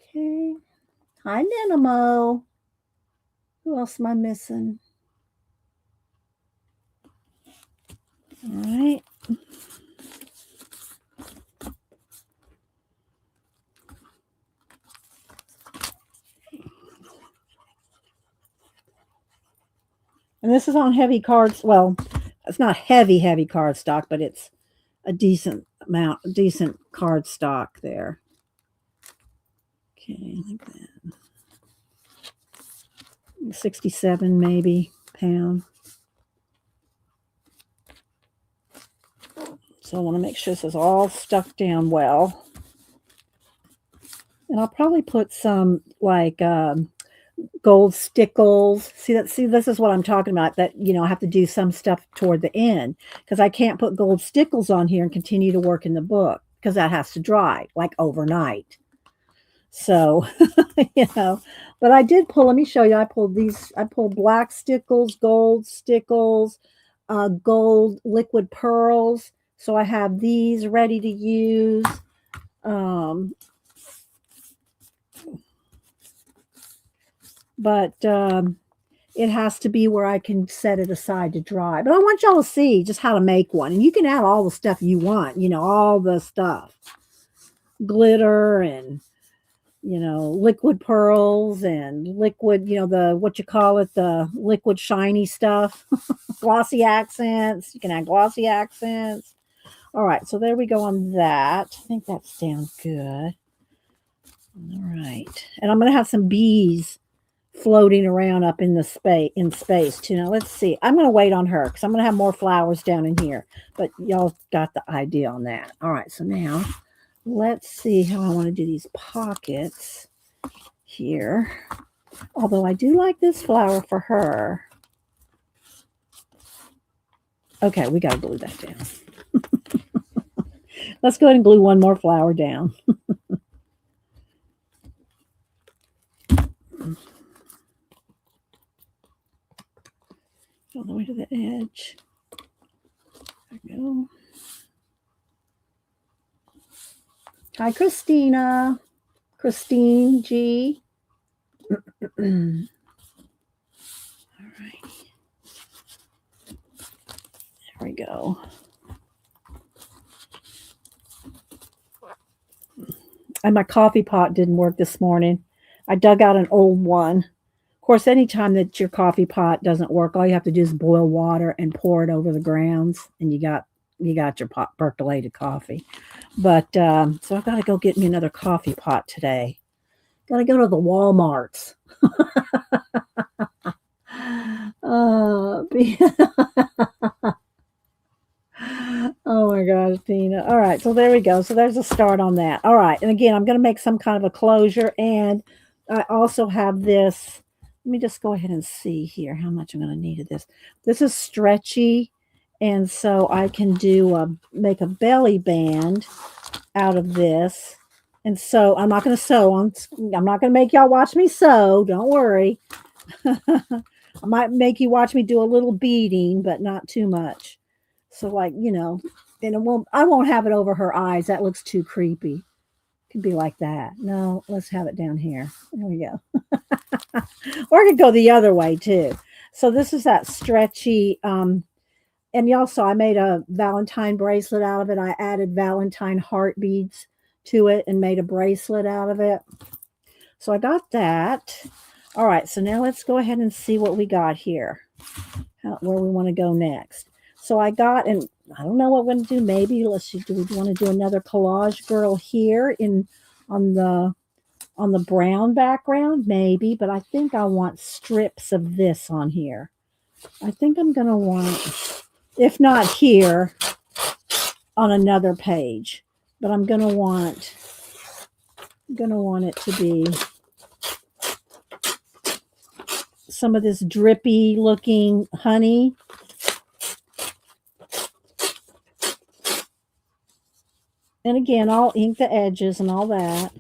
Okay. Hi, Nanamo. Who else am I missing? All right. And this is on heavy cards. Well, it's not heavy cardstock, but it's a decent card stock there. Okay, like that. 67 maybe pound. So I want to make sure this is all stuck down well. And I'll probably put some like gold stickles. See, this is what I'm talking about. That I have to do some stuff toward the end because I can't put gold stickles on here and continue to work in the book because that has to dry like overnight. So, but I did pull. Let me show you. I pulled black stickles, gold stickles, gold liquid pearls. So I have these ready to use. But it has to be where I can set it aside to dry. But I want y'all to see just how to make one. And you can add all the stuff you want, all the stuff. Glitter and, liquid pearls and liquid, the liquid shiny stuff. Glossy accents. You can add glossy accents. All right, so there we go on that. I think that's down good. All right. And I'm going to have some bees floating around up in space too. Now let's see. I'm going to wait on her because I'm going to have more flowers down in here. But y'all got the idea on that. All right, so now let's see how I want to do these pockets here. Although I do like this flower for her. Okay, we got to glue that down. Let's go ahead and glue one more flower down. All the way to the edge. There we go. Hi, Christina. Christine G. All right. There we go. And my coffee pot didn't work this morning. I dug out an old one. Of course, anytime that your coffee pot doesn't work, all you have to do is boil water and pour it over the grounds, and you got your pot percolated coffee. But so I've got to go get me another coffee pot today. Got to go to the Walmarts. Oh my gosh, Tina. All right, so there we go. So there's a start on that. All right, and again, I'm going to make some kind of a closure, and I also have this. Let me just go ahead and see here how much I'm going to need of this. This is stretchy, and so I can make a belly band out of this. And so I'm not going to sew on. I'm not going to make y'all watch me sew. Don't worry. I might make you watch me do a little beading, but not too much. So and I won't have it over her eyes. That looks too creepy. Could be like that. No, let's have it down here. There we go. Or I could go the other way too. So this is that stretchy, and y'all saw I made a Valentine bracelet out of it. I added Valentine heart beads to it and made a bracelet out of it. So I got that. All right, so now let's go ahead and see what we got here, where we want to go next. So I got, and I don't know what we're going to do. Maybe do we want to do another collage girl here on the brown background? Maybe, but I think I want strips of this on here. I think I'm going to want, if not here, on another page, but I'm going to want it to be some of this drippy looking honey. And again, I'll ink the edges and all that.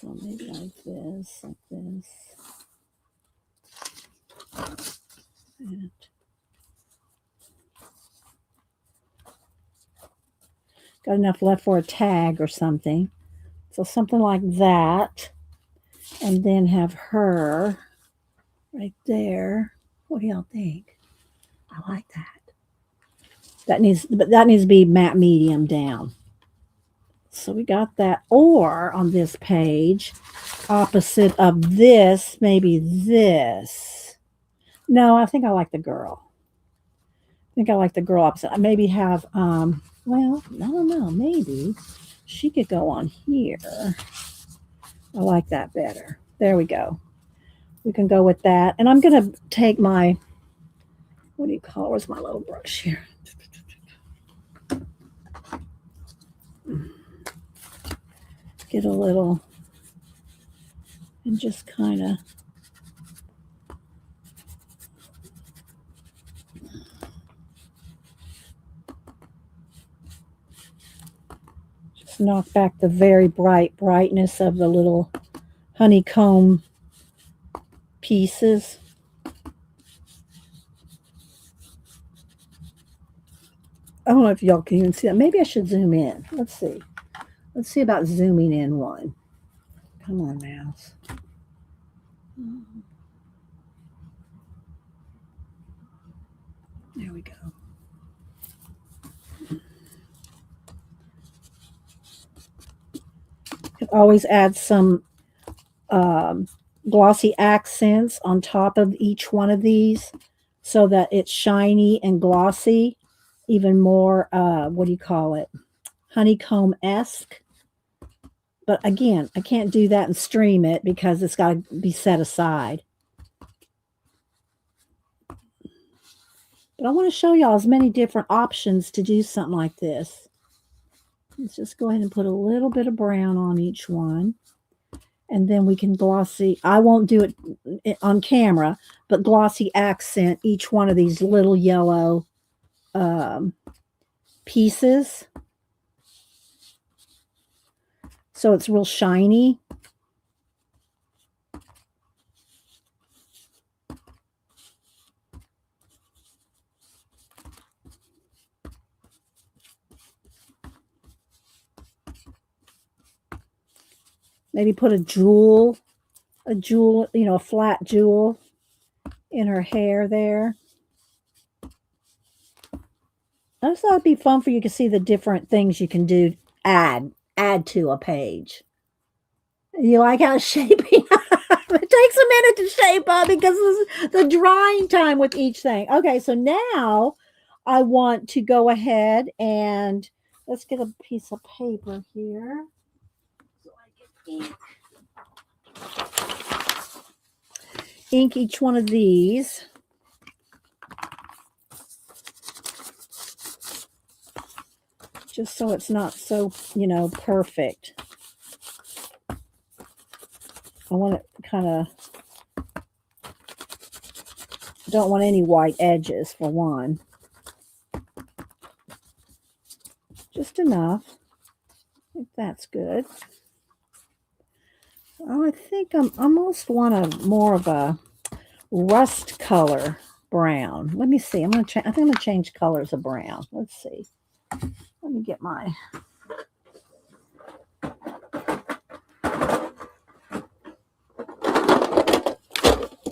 So maybe like this. And got enough left for a tag or something. So something like that. And then have her right there. What do y'all think? I like that. But that needs to be matte medium down. So we got that. Or on this page, opposite of this, maybe this. No, I think I like the girl. I think I like the girl opposite. I maybe have, well, I don't know. Maybe she could go on here. I like that better. There we go. We can go with that. And I'm going to take my, what do you call it? Where's my little brush here? Get a little, and just kind of just knock back the very brightness of the little honeycomb pieces. I don't know if y'all can even see that. Maybe I should zoom in. Let's see. Let's see about zooming in one. Come on, mouse. There we go. Could always add some glossy accents on top of each one of these so that it's shiny and glossy, even more, what do you call it? Honeycomb-esque. But again, I can't do that and stream it because it's got to be set aside. But I want to show y'all as many different options to do something like this. Let's just go ahead and put a little bit of brown on each one. And then we can glossy, I won't do it on camera, but glossy accent each one of these little yellow pieces. So it's real shiny. Maybe put a jewel, you know, a flat jewel in her hair there. I just thought it'd be fun for you to see the different things you can do, add to a page. You like how it's shaping? It takes a minute to shape up because of the drying time with each thing. Okay, so now I want to go ahead and let's get a piece of paper here. So I get ink each one of these. Just so it's not so, you know, perfect. I want it kind of, don't want any white edges for one. Just enough. I think that's good. Oh, I think I almost want more of a rust color brown. Let me see. I think I'm going to change colors of brown. Let's see. Let me get my...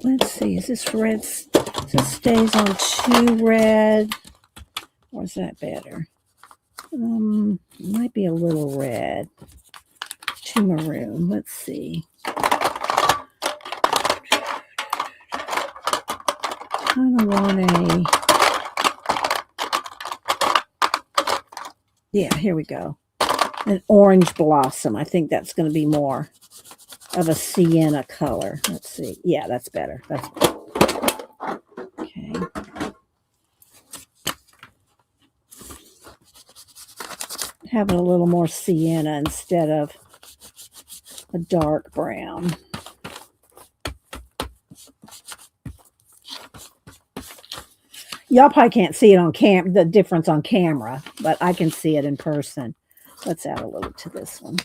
Let's see. Is this red? This stays on too red. Or is that better? Might be a little red. Too maroon. Let's see. Kind of want a... Yeah, here we go. An orange blossom. I think that's going to be more of a sienna color. Let's see. Yeah, that's better. That's better. Okay. Have it a little more sienna instead of a dark brown. Y'all probably can't see it on the difference on camera, but I can see it in person. Let's add a little to this one.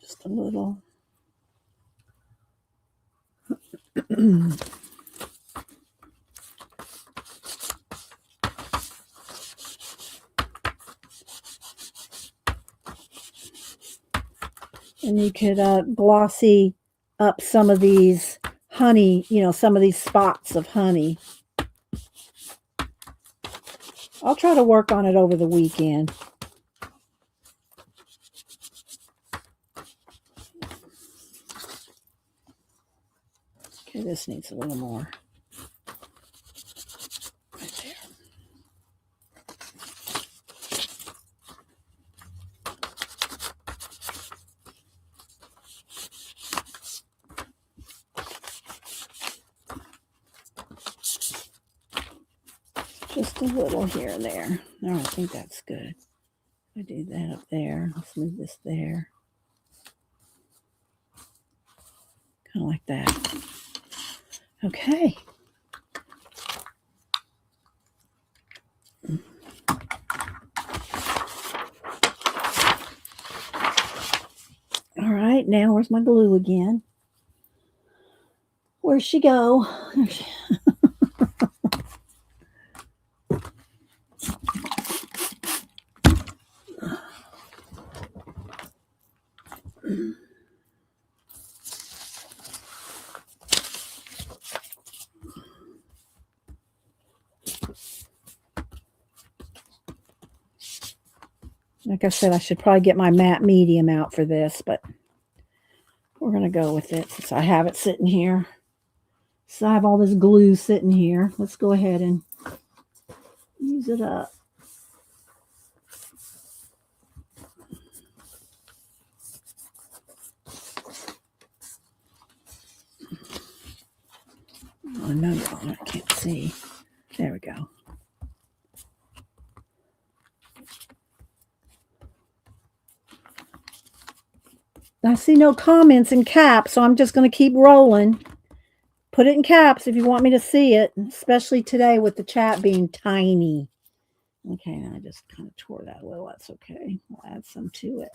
Just a little. And you could glossy up some of these honey, some of these spots of honey. I'll try to work on it over the weekend. Okay, this needs a little more. Right there. Just a little here and there. No, I think that's good. I do that up there. Let's move this there. Kind of like that. Okay. All right, now where's my glue again? Where'd she go? Like I said, I should probably get my matte medium out for this, but we're going to go with it since I have it sitting here. So I have all this glue sitting here. Let's go ahead and use it up. Oh, no, I can't see. There we go. I see no comments in caps, so I'm just going to keep rolling. Put it in caps if you want me to see it, especially today with the chat being tiny. Okay, now I just kind of tore that a little. That's okay. We'll add some to it.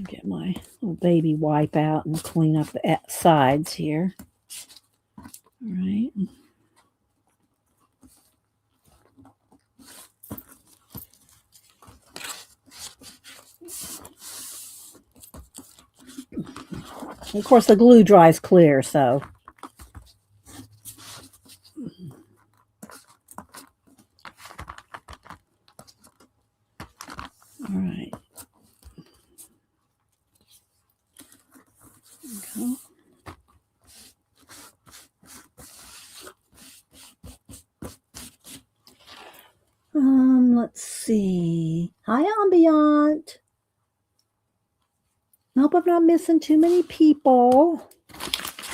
Get my little baby wipe out and clean up the sides here. All right. Of course, the glue dries clear, so. All right. Okay. Let's see. Hi, Ambient. Hope I'm not missing too many people.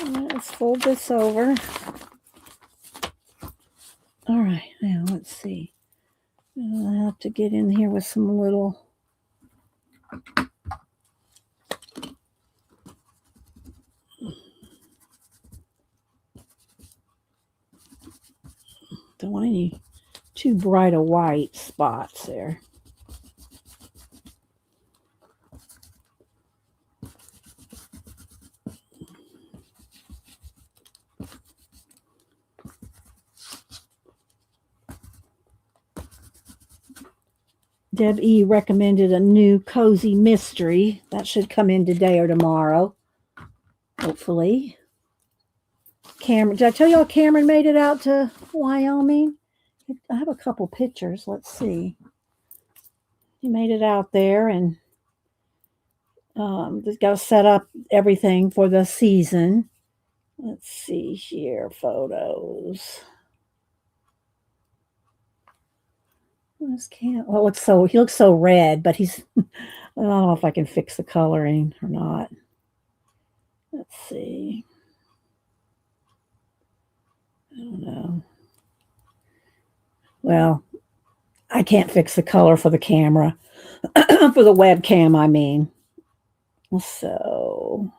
All right, let's fold this over. All right, now let's see. I'll have to get in here with some little. Don't want any too bright a white spots there. Deb E. recommended a new cozy mystery. That should come in today or tomorrow, hopefully. Cameron, did I tell y'all Cameron made it out to Wyoming? I have a couple pictures. Let's see. He made it out there and just got to set up everything for the season. Let's see here, photos. Oh, he looks so red, but he's, I don't know if I can fix the coloring or not. Let's see. I don't know. Well, I can't fix the color for the camera, for the webcam, I mean. So,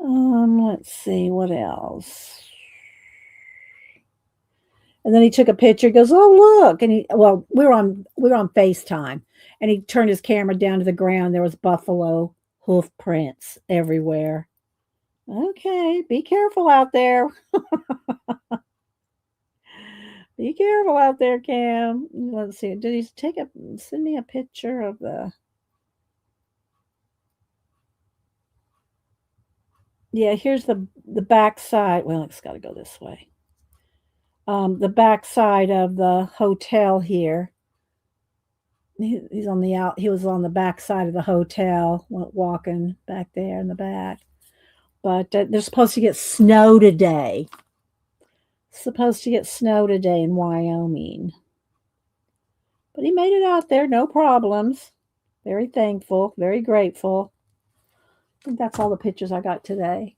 let's see, what else? And then he took a picture, goes, oh, look. And we were on FaceTime. And he turned his camera down to the ground. There was buffalo hoof prints everywhere. Okay, be careful out there. Be careful out there, Cam. Let's see. Did he send me a picture of the? Yeah, here's the back side. Well, it's got to go this way. The back side of the hotel here. He's on the out. He was on the back side of the hotel, walking back there in the back. But they're supposed to get snow today. Supposed to get snow today in Wyoming. But he made it out there, no problems. Very thankful, very grateful. I think that's all the pictures I got today.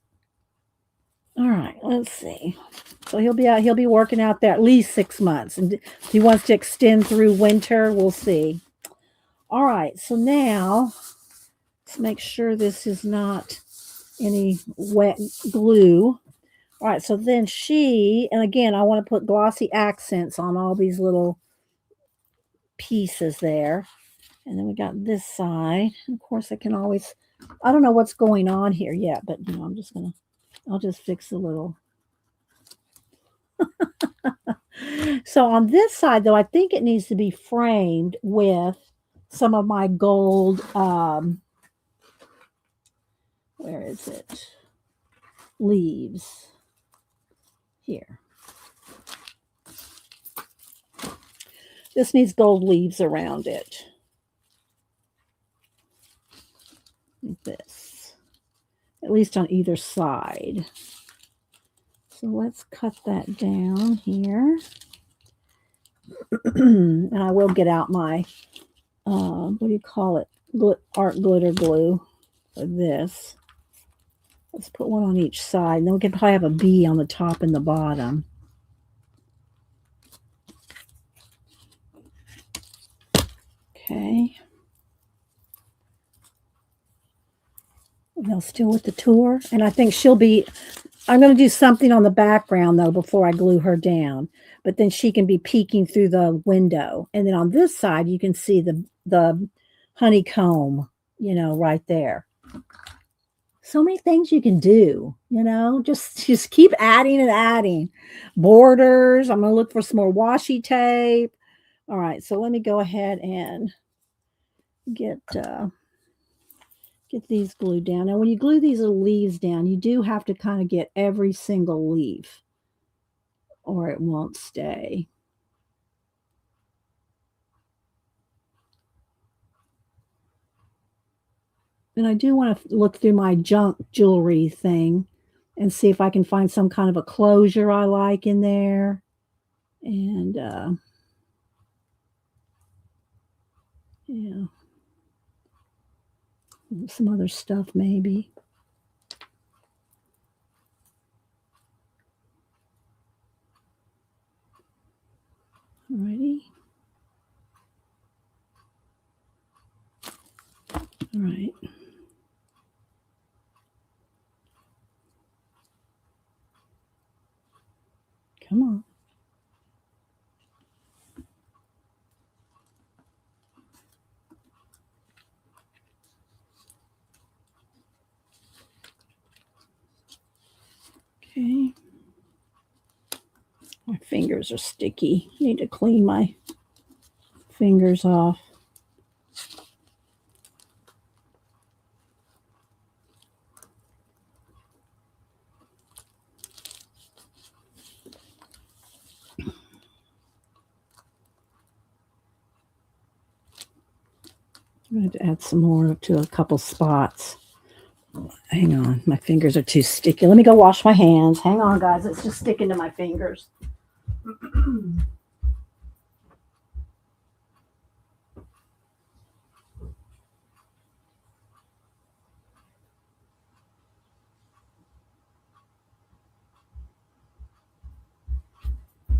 All right, let's see. So he'll be out. He'll be working out there at least 6 months, and if he wants to extend through winter, we'll see. All right, so now let's make sure this is not any wet glue. All right, so then and again, I want to put glossy accents on all these little pieces there. And then we got this side. Of course, I don't know what's going on here yet, but I'll just fix a little. So on this side, though, I think it needs to be framed with some of my gold, where is it? Leaves. Here. This needs gold leaves around it. Like this. At least on either side. So let's cut that down here. And I will get out my, what do you call it? Art glitter glue for this. Let's put one on each side. And then we can probably have a bee on the top and the bottom. Okay. They'll still with the tour. And I think I'm going to do something on the background, though, before I glue her down. But then she can be peeking through the window. And then on this side, you can see the honeycomb, right there. So many things you can do, just keep adding and adding. Borders. I'm going to look for some more washi tape. All right, so let me go ahead and get these glued down. Now, when you glue these little leaves down, you do have to kind of get every single leaf or it won't stay. And I do want to look through my junk jewelry thing and see if I can find some kind of a closure I like in there. And, yeah. Some other stuff, maybe. Alrighty. All right. Come on. Okay. My fingers are sticky. I need to clean my fingers off. I'm going to add some more to a couple spots. Hang on. My fingers are too sticky. Let me go wash my hands. Hang on, guys. It's just sticking to my fingers.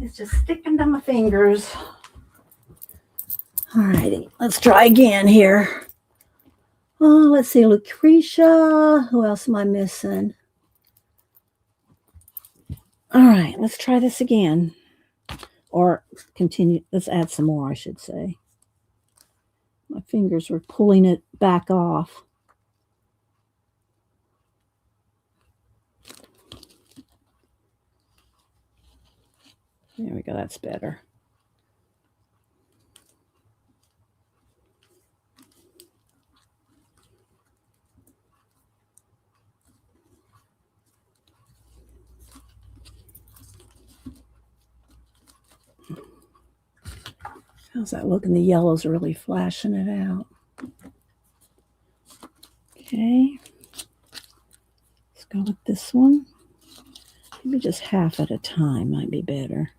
It's just sticking to my fingers. All righty. Let's try again here. Oh, let's see. Lucretia. Who else am I missing? All right. Let's try this again. Or continue. Let's add some more, I should say. My fingers were pulling it back off. There we go. That's better. How's that looking? The yellow's really flashing it out. Okay. Let's go with this one. Maybe just half at a time might be better.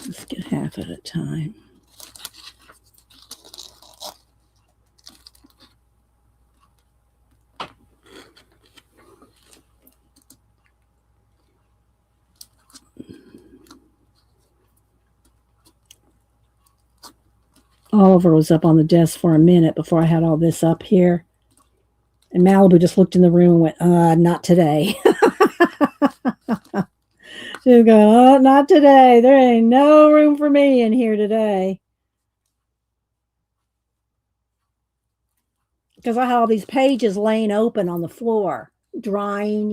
Let's get half at a time. Oliver was up on the desk for a minute before I had all this up here. And Malibu just looked in the room and went, not today. She was going, oh, not today. There ain't no room for me in here today. Because I had all these pages laying open on the floor, drying,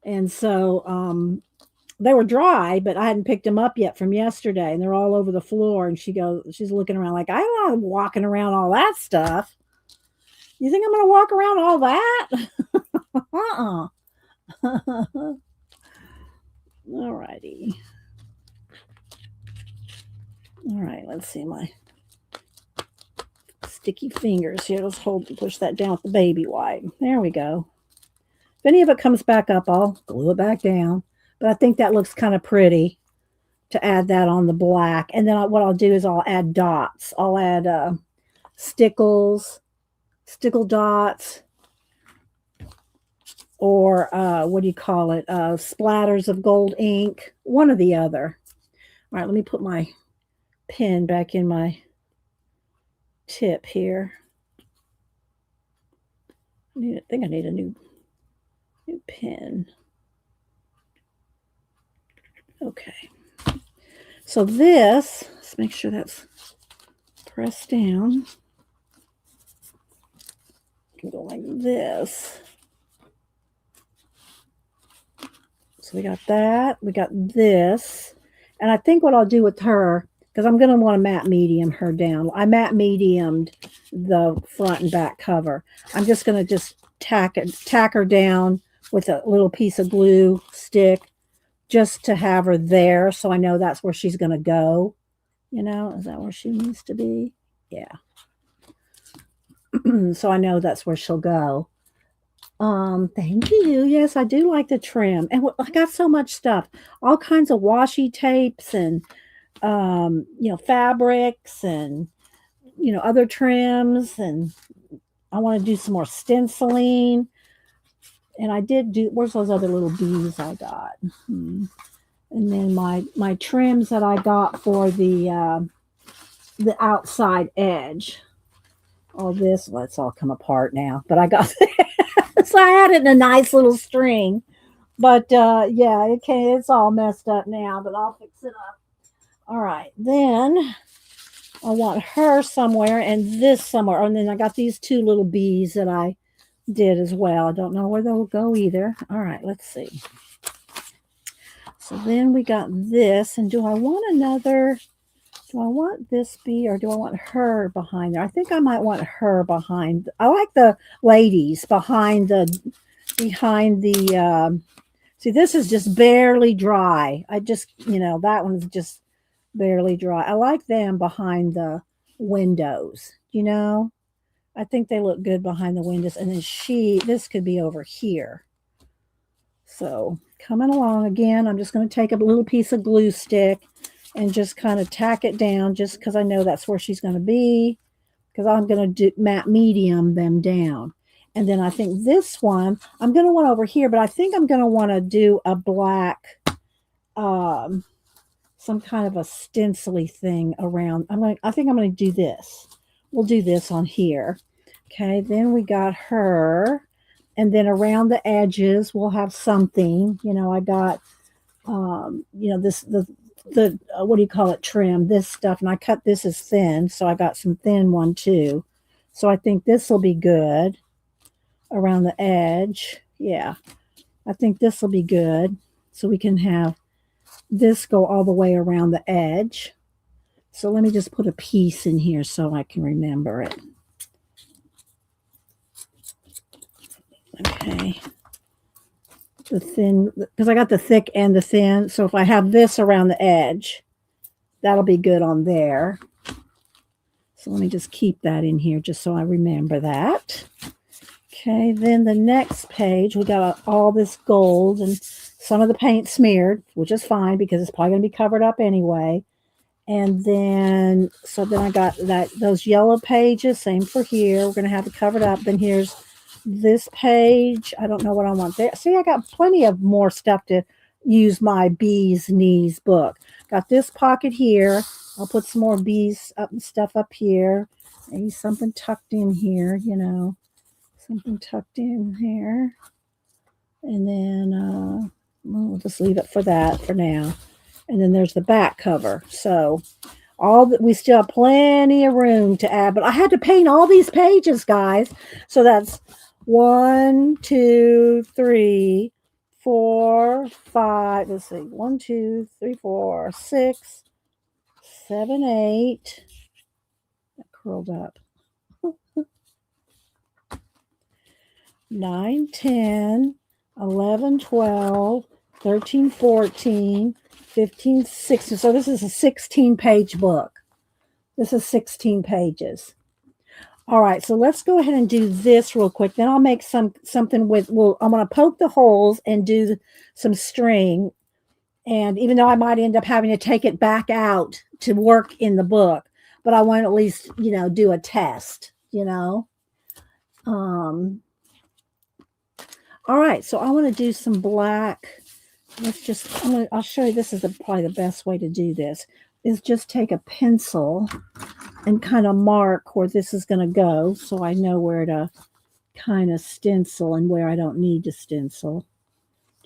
And so they were dry, but I hadn't picked them up yet from yesterday. And they're all over the floor. And she's looking around like, I don't want walking around all that stuff. You think I'm going to walk around all that? All righty. All right, let's see my sticky fingers here. Let's push that down with the baby wipe. There we go. If any of it comes back up, I'll glue it back down. But I think that looks kind of pretty to add that on the black. And then what I'll do is I'll add dots. I'll add stickle dots, or what do you call it? Splatters of gold ink, one or the other. All right, let me put my pen back in my tip here. I think I need a new pen. Okay. So this, let's make sure that's pressed down. Can go like this. So we got that. We got this. And I think what I'll do with her, because I'm going to want to matte medium her down. I matte mediumed the front and back cover. I'm just going to tack her down with a little piece of glue stick just to have her there, so I know that's where she's going to go. Is that where she needs to be? Yeah. So I know that's where she'll go. Thank you. Yes, I do like the trim. And I got so much stuff. All kinds of washi tapes and, fabrics and, other trims. And I want to do some more stenciling. And I did where's those other little bees I got? And then my trims that I got for the outside edge. All this, it's all come apart now. But I got so I had it in a nice little string. But yeah, it's all messed up now, but I'll fix it up. All right, then I want her somewhere and this somewhere. And then I got these two little bees that I did as well. I don't know where they'll go either. All right, let's see. So then we got this. And do I want this bee or do I want her behind there? I think I might want her behind. I like the ladies behind the see, this is just barely dry. I just, that one's just barely dry. I like them behind the windows, I think they look good behind the windows. And then this could be over here. So coming along again, I'm just going to take a little piece of glue stick and just kind of tack it down just because I know that's where she's going to be, because I'm going to matte medium them down. And then I think this one, I'm going to want over here, but I think I'm going to want to do a black, some kind of a stencily thing around. I think I'm going to do this. We'll do this on here. Okay, then we got her. And then around the edges, we'll have something. I got, this, the what do you call it, trim, this stuff. And I cut this as thin, so I got some thin one too. So I think this will be good around the edge. Yeah, I think this will be good. So we can have this go all the way around the edge. So let me just put a piece in here so I can remember it. Okay. The thin, because I got the thick and the thin. So if I have this around the edge, that'll be good on there. So let me just keep that in here just so I remember that. Okay, then the next page, we got all this gold and some of the paint smeared, which is fine because it's probably going to be covered up anyway. And then, so then I got those yellow pages, same for here. We're going to have it covered up. Then here's this page. I don't know what I want there. See, I got plenty of more stuff to use my bees knees book. Got this pocket here. I'll put some more bees stuff up here. Maybe something tucked in here, you know. Something tucked in here. And then we'll just leave it for that for now. And then there's the back cover. So all that, we still have plenty of room to add, but I had to paint all these pages, guys. So that's 1, 2, 3, 4, 5. Let's see. 1, 2, 3, 4, 6, 7, 8. That curled up. 9, 10, 11, 12, 13, 14, 15, 16. So this is a 16-page book. This is 16 pages. All right, so let's go ahead and do this real quick. Then I'll make something with, well, I'm going to poke the holes and do some string. And even though I might end up having to take it back out to work in the book, but I want to at least, you know, do a test, you know. All right, so I want to do some black. Let's just, I'll show you, this is probably the best way to do this, is just take a pencil and kind of mark where this is going to go so I know where to kind of stencil and where I don't need to stencil.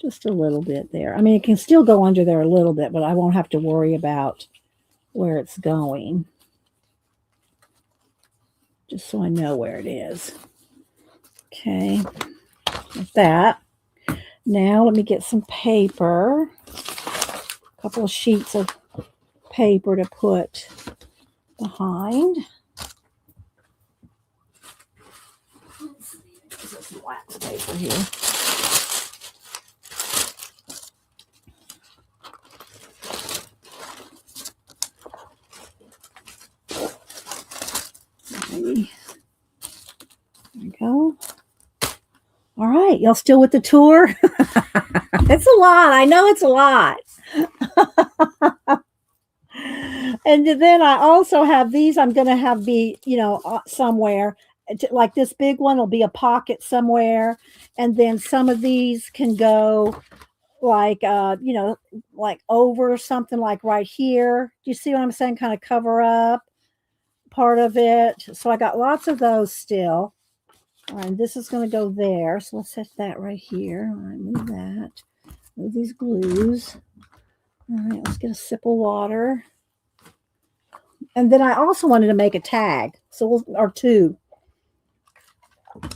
Just a little bit there. I mean, it can still go under there a little bit, but I won't have to worry about where it's going. Just so I know where it is. Okay. Like that. Now let me get some paper, a couple of sheets of paper to put behind. Let's see, there's some wax paper here. Maybe. There we go. All right, y'all still with the tour? It's a lot. I know it's a lot. And then I also have these. I'm going to have be, you know, somewhere. Like this big one will be a pocket somewhere. And then some of these can go like, you know, like over something like right here. Do you see what I'm saying? Kind of cover up part of it. So I got lots of those still. All right, this is going to go there. So let's set that right here. All right, move that. Move these glues. All right, let's get a sip of water. And then I also wanted to make a tag. So or two.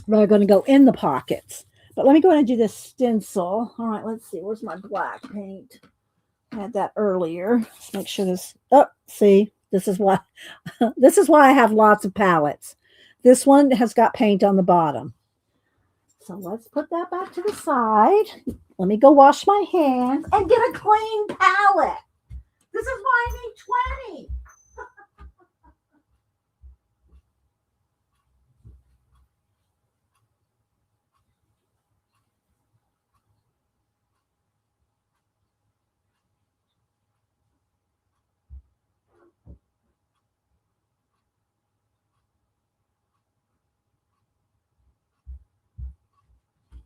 That are going to go in the pockets. But let me go ahead and do this stencil. All right, let's see. Where's my black paint? I had that earlier. Let's make sure this. Oh, see, this is why. This is why I have lots of palettes. This one has got paint on the bottom. So let's put that back to the side. Let me go wash my hands and get a clean palette. This is why I need 20.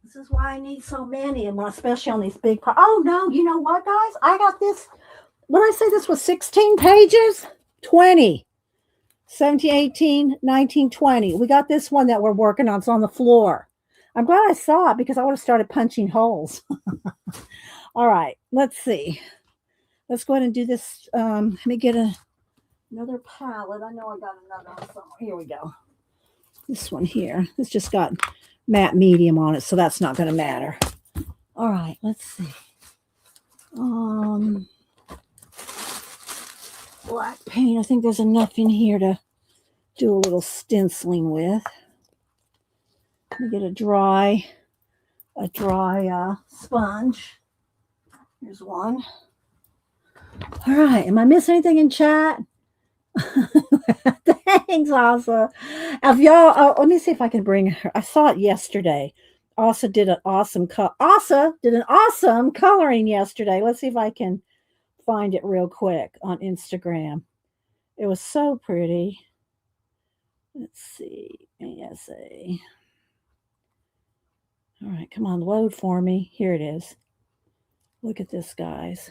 This is why I need so many, and especially on these big parts. Oh, no, you know what, guys? I got this. What did I say? This was 16 pages? 20. 17, 18, 19, 20. We got this one that we're working on. It's on the floor. I'm glad I saw it because I would have started punching holes. All right, let's see. Let's go ahead and do this. Let me get another palette. I know I got another one somewhere. Here we go. This one here. It's just got matte medium on it, so that's not going to matter. All right, let's see. Black paint. I think there's enough in here to do a little stenciling with. Let me get a dry sponge. Here's one. All right. Am I missing anything in chat? Thanks, Asa. If y'all, let me see if I can bring her. I saw it yesterday. Asa did an awesome coloring yesterday. Let's see if I can find it real quick on Instagram. It was so pretty. Let's see. ASA. All right, come on, load for me. Here it is. Look at this, guys.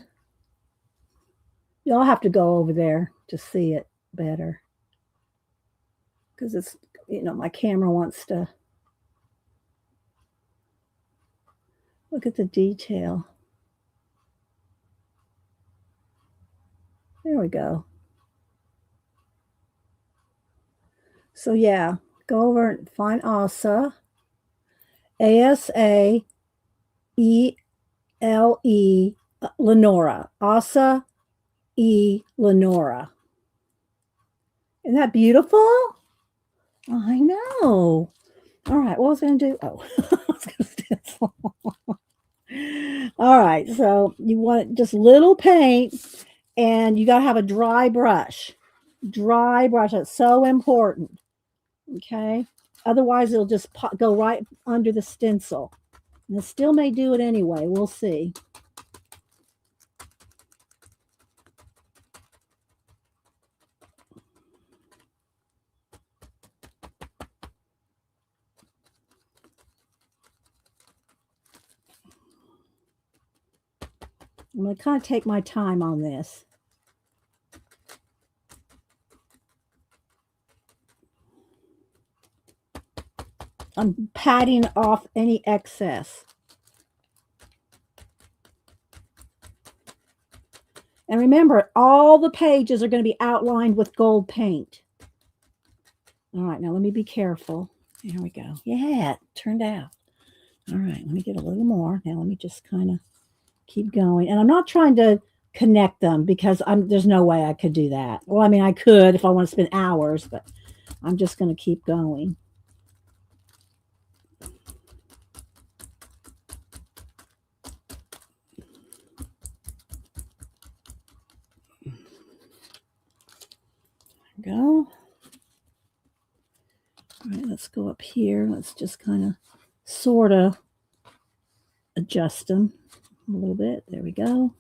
Y'all have to go over there to see it better. Because it's, my camera wants to look at the detail. There we go. So yeah, go over and find Asa. ASAELE Lenora. Asa E. Lenora. Isn't that beautiful? I know. All right, what was I going to do? Oh, I was going to stencil. All right, so you want just little paint, and you got to have a dry brush. Dry brush, that's so important. Okay? Otherwise, it'll just go right under the stencil. And it still may do it anyway. We'll see. I'm going to kind of take my time on this. I'm patting off any excess. And remember, all the pages are going to be outlined with gold paint. All right, now let me be careful. Here we go. Yeah, it turned out. All right, let me get a little more. Now let me just kind of keep going. And I'm not trying to connect them because there's no way I could do that. Well, I mean, I could if I want to spend hours, but I'm just going to keep going. Go. All right, let's go up here. Let's just kind of sort of adjust them a little bit. There we go.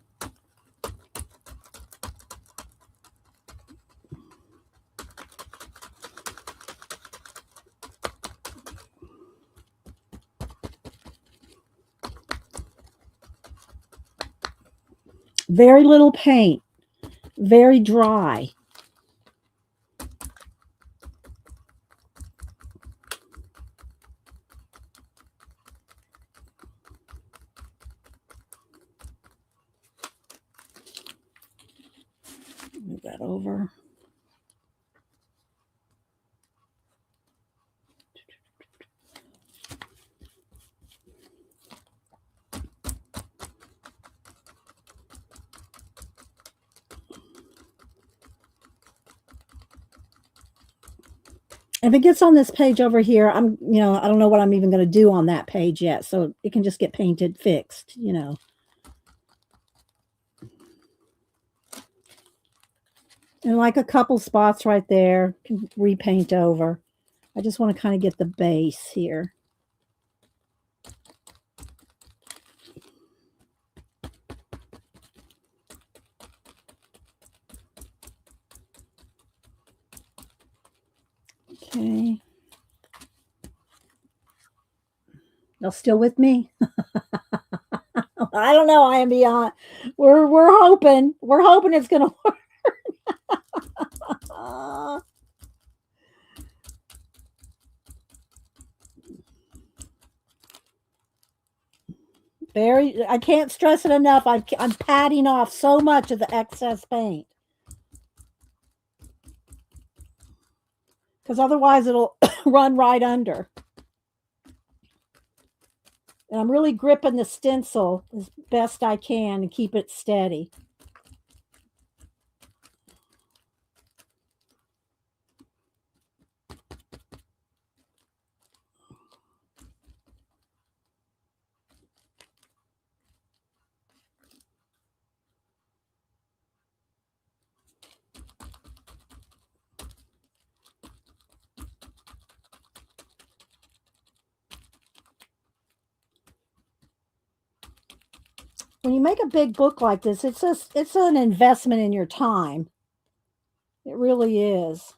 Very little paint, very dry. Move that over. If it gets on this page over here, I don't know what I'm even going to do on that page yet. So it can just get painted, fixed, And like a couple spots right there, can repaint over. I just want to kind of get the base here. Okay. Y'all still with me? I don't know. I am beyond. We're hoping. We're hoping it's gonna work. I can't stress it enough. I'm patting off so much of the excess paint. because otherwise it'll run right under. And I'm really gripping the stencil as best I can and keep it steady. When you make a big book like this, it's an investment in your time. It really is.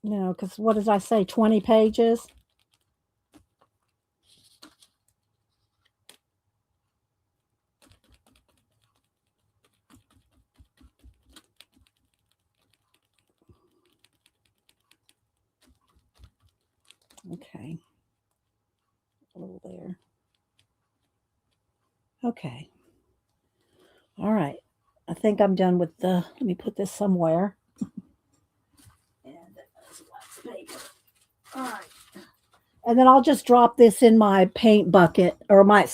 You know, because what did I say? 20 pages? Okay. A little there. Okay. All right. I think I'm done with the, let me put this somewhere. And that's wax paper. All right. And then I'll just drop this in my paint bucket or my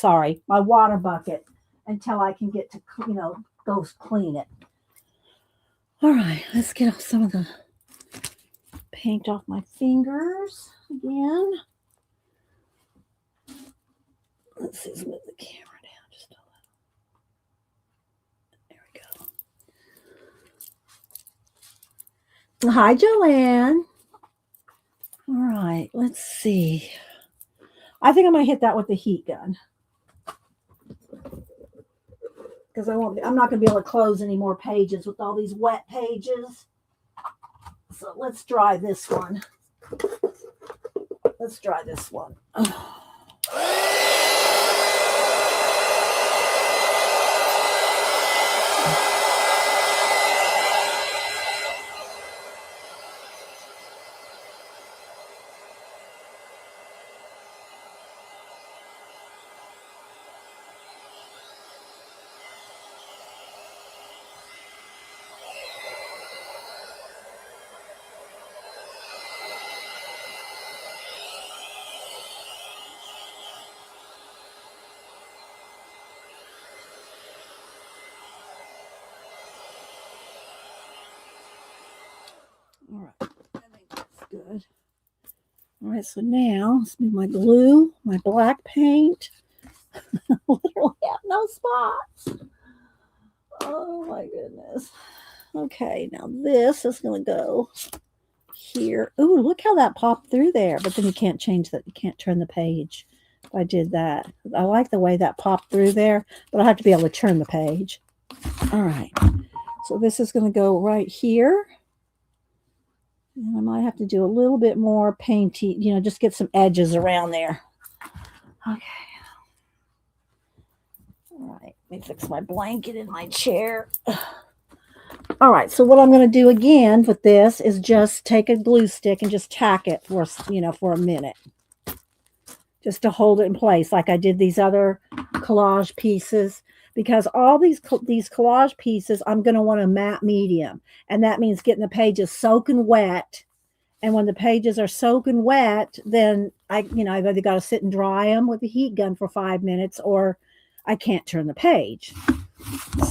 water bucket until I can get to, go clean it. All right. Let's get off some of the paint off my fingers again. Let's see, let's move the camera down just a little. There we go. Hi, Joanne. All right, let's see. I think I'm going to hit that with the heat gun. Because I'm not going to be able to close any more pages with all these wet pages. So let's dry this one. Let's dry this one. All right, I think that's good. All right, so now let's move my glue, my black paint. Literally have no spots. Oh my goodness. Okay, now this is going to go here. Ooh, look how that popped through there. But then you can't change that. You can't turn the page. If I did that. I like the way that popped through there, but I have to be able to turn the page. All right. So this is going to go right here. And I might have to do a little bit more painty, just get some edges around there. Okay. All right. Let me fix my blanket in my chair. All right, so what I'm going to do again with this is just take a glue stick and just tack it for a minute. Just to hold it in place like I did these other collage pieces. Because all these collage pieces, I'm going to want a matte medium. And that means getting the pages soaking wet. And when the pages are soaking wet, then I've either got to sit and dry them with the heat gun for 5 minutes or I can't turn the page.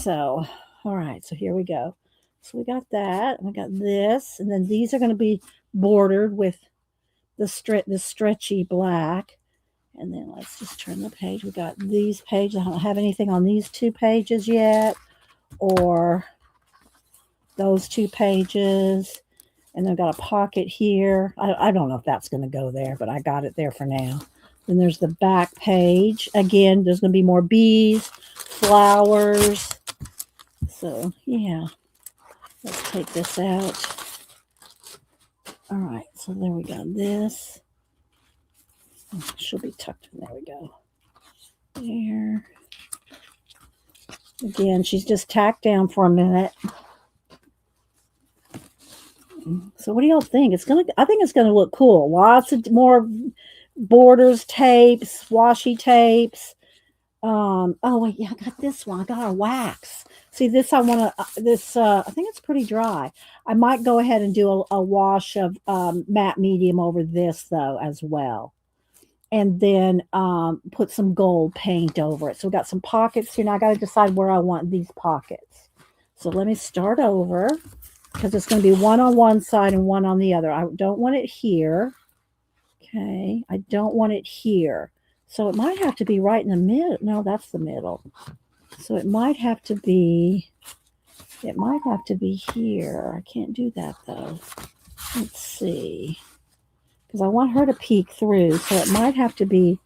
So, all right, so here we go. So we got that, we got this, and then these are going to be bordered with the stretchy black. And then let's just turn the page. We got these pages. I don't have anything on these 2 pages yet, or those 2 pages. And then I've got a pocket here. I don't know if that's going to go there, but I got it there for now. Then there's the back page. Again, there's going to be more bees, flowers. So, yeah. Let's take this out. All right, so there we go. This should be tucked in. There we go. There. Again, she's just tacked down for a minute. So what do y'all think? I think it's gonna look cool. Lots of more borders tapes, washi tapes. Oh wait, yeah, I got this one. I got a wax. See, this I want to. I think it's pretty dry. I might go ahead and do a wash of matte medium over this though as well, and then put some gold paint over it. So we got some pockets here. Now I got to decide where I want these pockets. So let me start over because it's going to be one on one side and one on the other. I don't want it here. Okay, I don't want it here. So it might have to be right in the middle. No, that's the middle. So it might have to be here. I can't do that though. Let's see. Because I want her to peek through. So it might have to be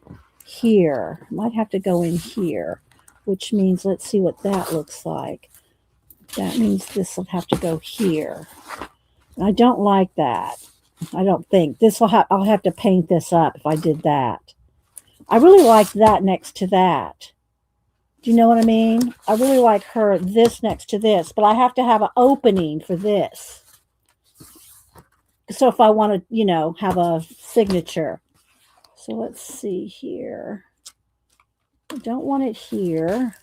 here. It might have to go in here, which means let's see what that looks like. That means this will have to go here. I don't like that. I don't think I'll have to paint this up if I did that. I really like that next to that. Do you know what I mean? I really like this next to this, but I have to have an opening for this. So if I want to, have a signature. So let's see here. I don't want it here.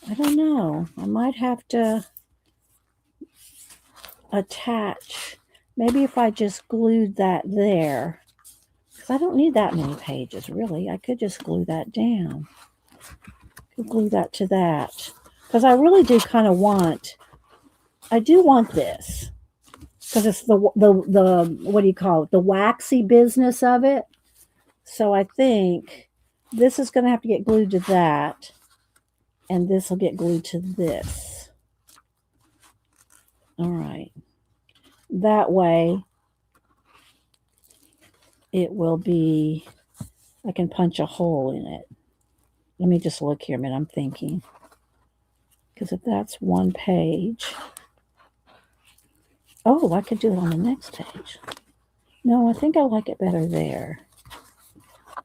I don't know. I might have to attach. Maybe if I just glued that there. Because I don't need that many pages, really. I could just glue that down. Glue that to that. Because I really do kind of want this. Because it's the what do you call it? The waxy business of it. So I think this is going to have to get glued to that. And this will get glued to this. All right. That way, it will be, I can punch a hole in it. Let me just look here a minute. I'm thinking. Because if that's one page. Oh, I could do it on the next page. No, I think I like it better there.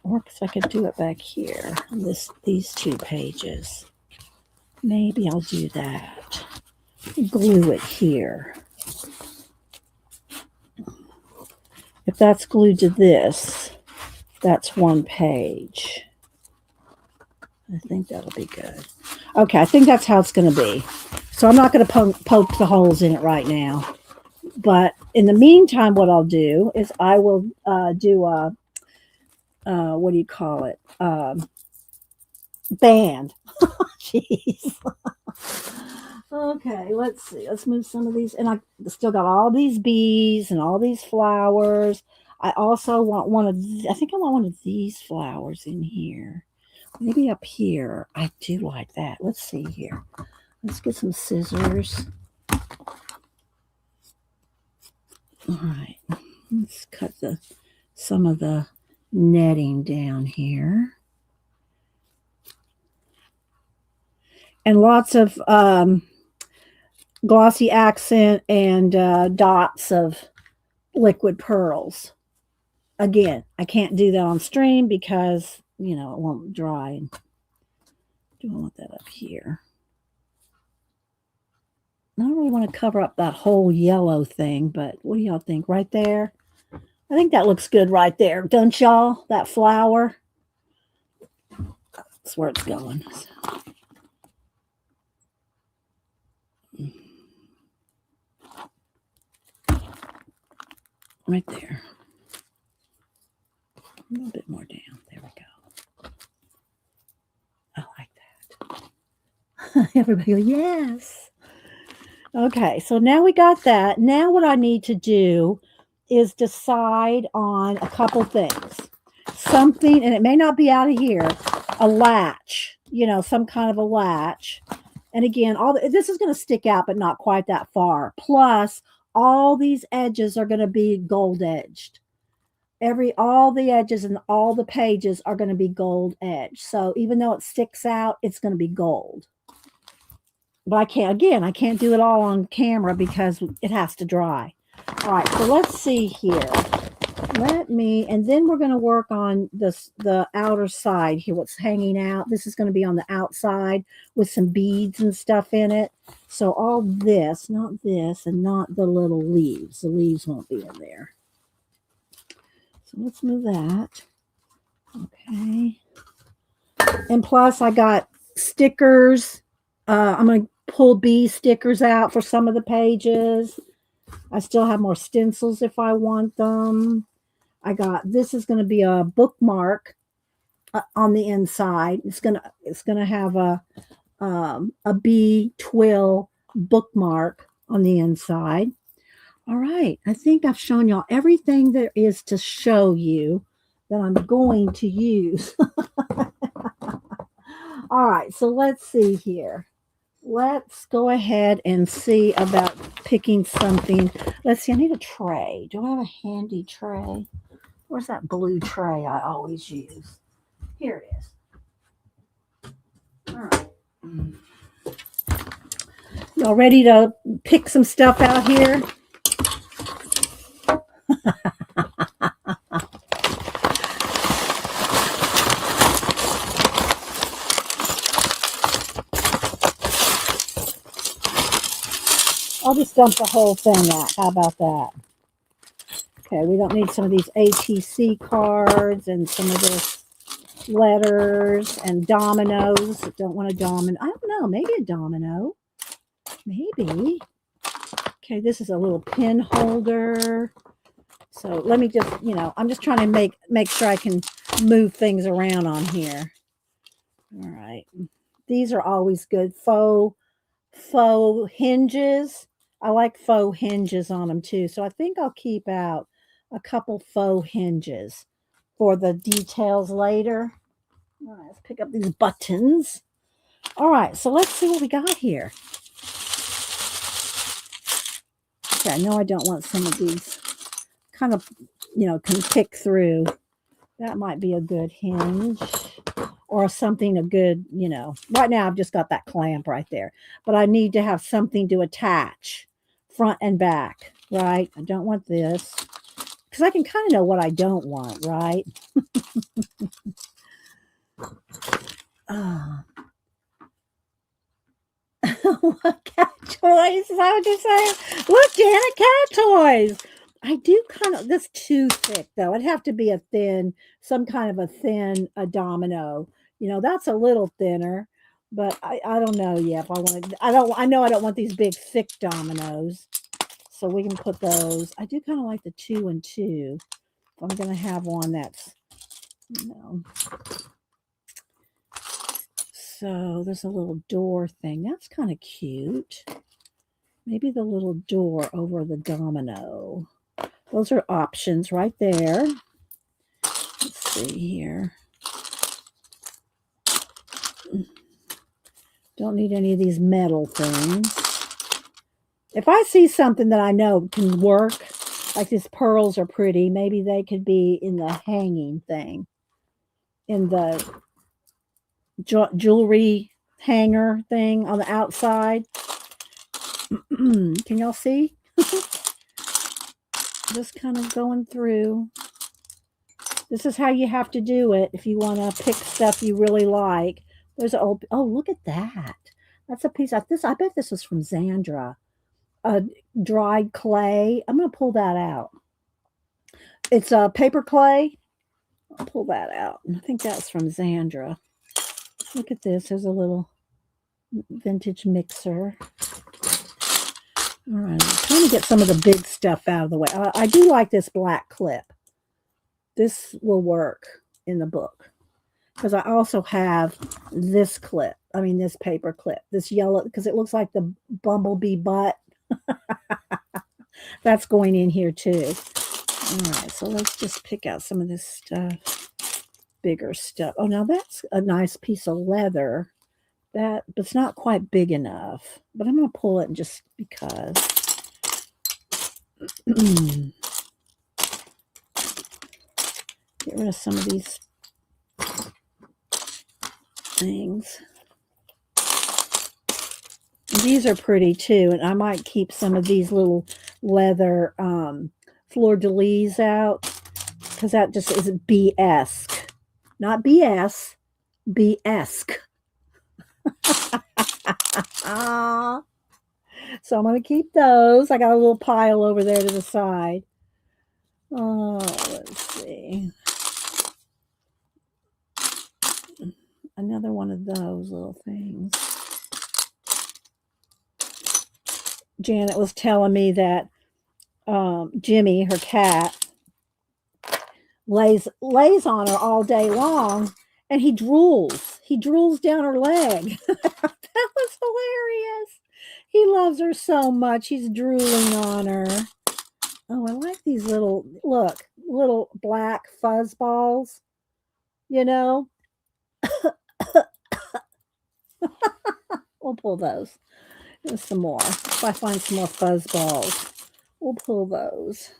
Or because I could do it back here on these 2 pages. Maybe I'll do that. Glue it here. If that's glued to this, that's 1 page. I think that'll be good. Okay, I think that's how it's going to be. So I'm not going to poke the holes in it right now. But in the meantime, what I'll do is I will do a, what do you call it? Band. Jeez. Okay, let's see. Let's move some of these. And I still got all these bees and all these flowers. I also want I think I want one of these flowers in here. Maybe up here. I do like that. Let's see here. Let's get some scissors. All right. Let's cut some of the netting down here. And lots of glossy accent and dots of liquid pearls. Again, I can't do that on stream because, it won't dry. Do I want that up here? I don't really want to cover up that whole yellow thing, but what do y'all think? Right there? I think that looks good right there. Don't y'all? That flower. That's where it's going. Right there. A little bit more down. There we go. I like that. Everybody go, yes. Okay, so now we got that. Now what I need to do is decide on a couple things. Something, and it may not be out of here, a latch, some kind of a latch. And again, this is going to stick out, but not quite that far. Plus, all these edges are going to be gold edged. All the edges and all the pages are going to be gold edged. So even though it sticks out, it's going to be gold. But I can't do it all on camera because it has to dry. All right, so let's see here. And then we're going to work on the outer side here, what's hanging out. This is going to be on the outside with some beads and stuff in it. So all this, not this, and not the little leaves. The leaves won't be in there. So let's move that. Okay. And plus I got stickers. I'm going to pull bee stickers out for some of the pages. I still have more stencils if I want them. This is going to be a bookmark on the inside. It's gonna have a bee twill bookmark on the inside. All right, I think I've shown y'all everything there is to show you that I'm going to use. All right, so let's see here. Let's go ahead and see about picking something. Let's see, I need a tray. Do I have a handy tray? Where's that blue tray I always use? Here it is. All right. Y'all ready to pick some stuff out here? I'll just dump the whole thing out. How about that? Okay, we don't need some of these ATC cards and some of this letters and dominoes. Don't want a domino. I don't know. Maybe a domino. Maybe. Okay, this is a little pin holder. So let me just, I'm just trying to make sure I can move things around on here. All right. These are always good. Faux hinges. I like faux hinges on them too. So I think I'll keep out a couple faux hinges for the details later. All right, let's pick up these buttons. All right, so let's see what we got here. Okay, I know I don't want some of these kind of, can pick through. That might be a good hinge or something a good, right now I've just got that clamp right there, but I need to have something to attach front and back, right? I don't want this because I can kind of know what I don't want, right? Cat toys? Is that what you're saying? Look, Janet, cat toys. I do kind of, that's too thick though. It'd have to be a thin, some kind of a thin, a domino. That's a little thinner, but I don't know yet if I want to, I know I don't want these big thick dominoes. So we can put those. I do kind of like the 2 and 2. I'm going to have one that's, So there's a little door thing. That's kind of cute. Maybe the little door over the domino. Those are options right there. Let's see here. Don't need any of these metal things. If I see something that I know can work, like these pearls are pretty, maybe they could be in the hanging thing. In the jewelry hanger thing on the outside. Can y'all see? Just kind of going through. This is how you have to do it if you want to pick stuff you really like. There's an old, oh, look at that. That's a piece of this. I bet this was from Zandra. Dried clay. I'm going to pull that out. It's a paper clay. I'll pull that out. I think that's from Zandra. Look at this. There's a little vintage mixer. All right, I'm trying to get some of the big stuff out of the way. I do like this black clip. This will work in the book because I also have this clip. I mean, this paper clip, this yellow, because it looks like the bumblebee butt. That's going in here too. All right, so let's just pick out some of this stuff, bigger stuff. Oh, now that's a nice piece of leather. But it's not quite big enough. But I'm going to pull it just because. Get rid of some of these things. And these are pretty too. And I might keep some of these little leather fleur-de-lis out. Because that just is B-esque. Not BS. B-esque. So I'm going to keep those. I got a little pile over there to the side. Oh, let's see. another one of those little things. Janet was telling me that Jimmy, her cat, lays on her all day long, and he drools. He drools down her leg. That was hilarious. He loves her so much. He's drooling on her. Oh, I like these little black fuzz balls. You know, we'll pull those. There's some more. If I find some more fuzz balls, we'll pull those.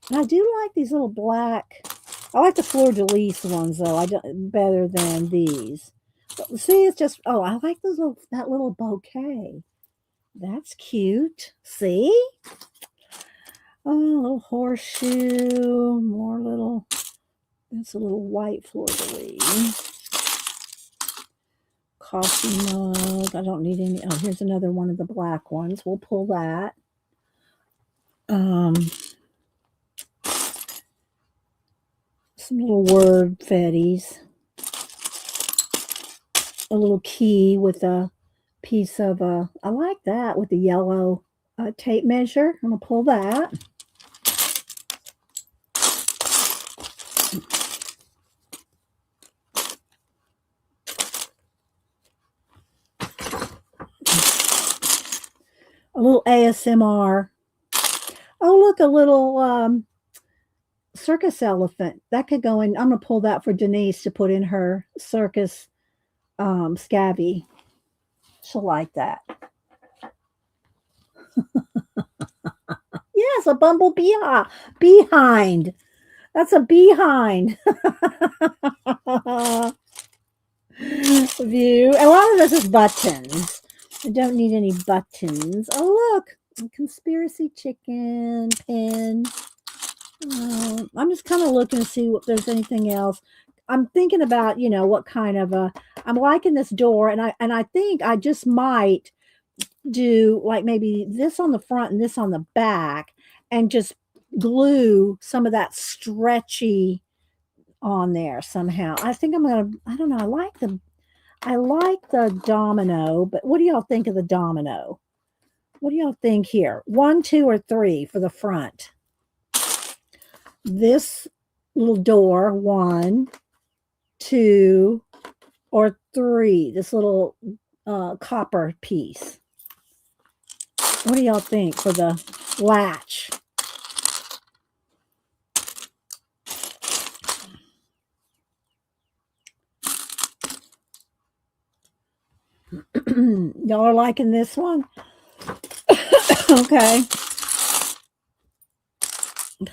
And I do like these little black. I like the fleur de lis ones though. I don't better than these. But see, it's just I like that little bouquet. That's cute. See? Oh, a little horseshoe. More little. That's a little white fleur de lis. Coffee mug. I don't need any. Oh, here's another one of the black ones. We'll pull that. Some little word fetties. A little key with a piece of I like that with the yellow tape measure. I'm gonna pull that. A little ASMR. Oh, look, a little circus elephant. That could go in. I'm going to pull that for Denise to put in her circus scabby. She'll like that. Yes, a bumblebee behind. That's a behind. View. A lot of this is buttons. I don't need any buttons. Oh, look. A conspiracy chicken pin. I'm just kind of looking to see if there's anything else. I'm thinking about, what kind of I'm liking this door, and I think I just might do like maybe this on the front and this on the back, and just glue some of that stretchy on there somehow. I think I don't know. I like the domino, but what do y'all think of the domino? What do y'all think here? 1, 2, or 3 for the front? This little door, 1, 2, or 3. This little copper piece. What do y'all think for the latch? Y'all are liking this one? Okay.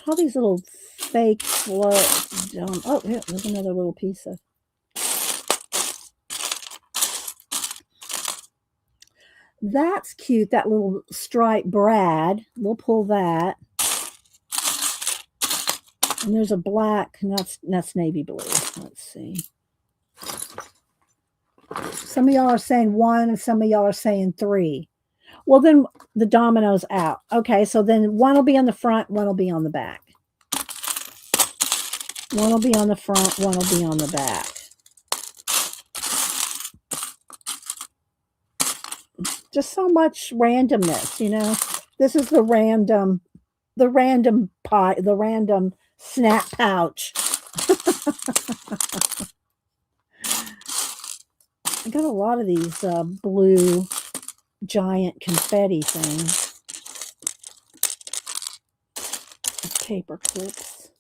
All these little fake floats. Oh, yeah, there's another little piece of. That's cute. That little striped brad. We'll pull that. And there's a black, and that's navy blue. Let's see. Some of y'all are saying 1, and some of y'all are saying 3. Well, then the domino's out. Okay, so then 1 will be on the front, 1 will be on the back. 1 will be on the front, 1 will be on the back. Just so much randomness, This is the random snap pouch. I got a lot of these blue giant confetti things. Paper clips.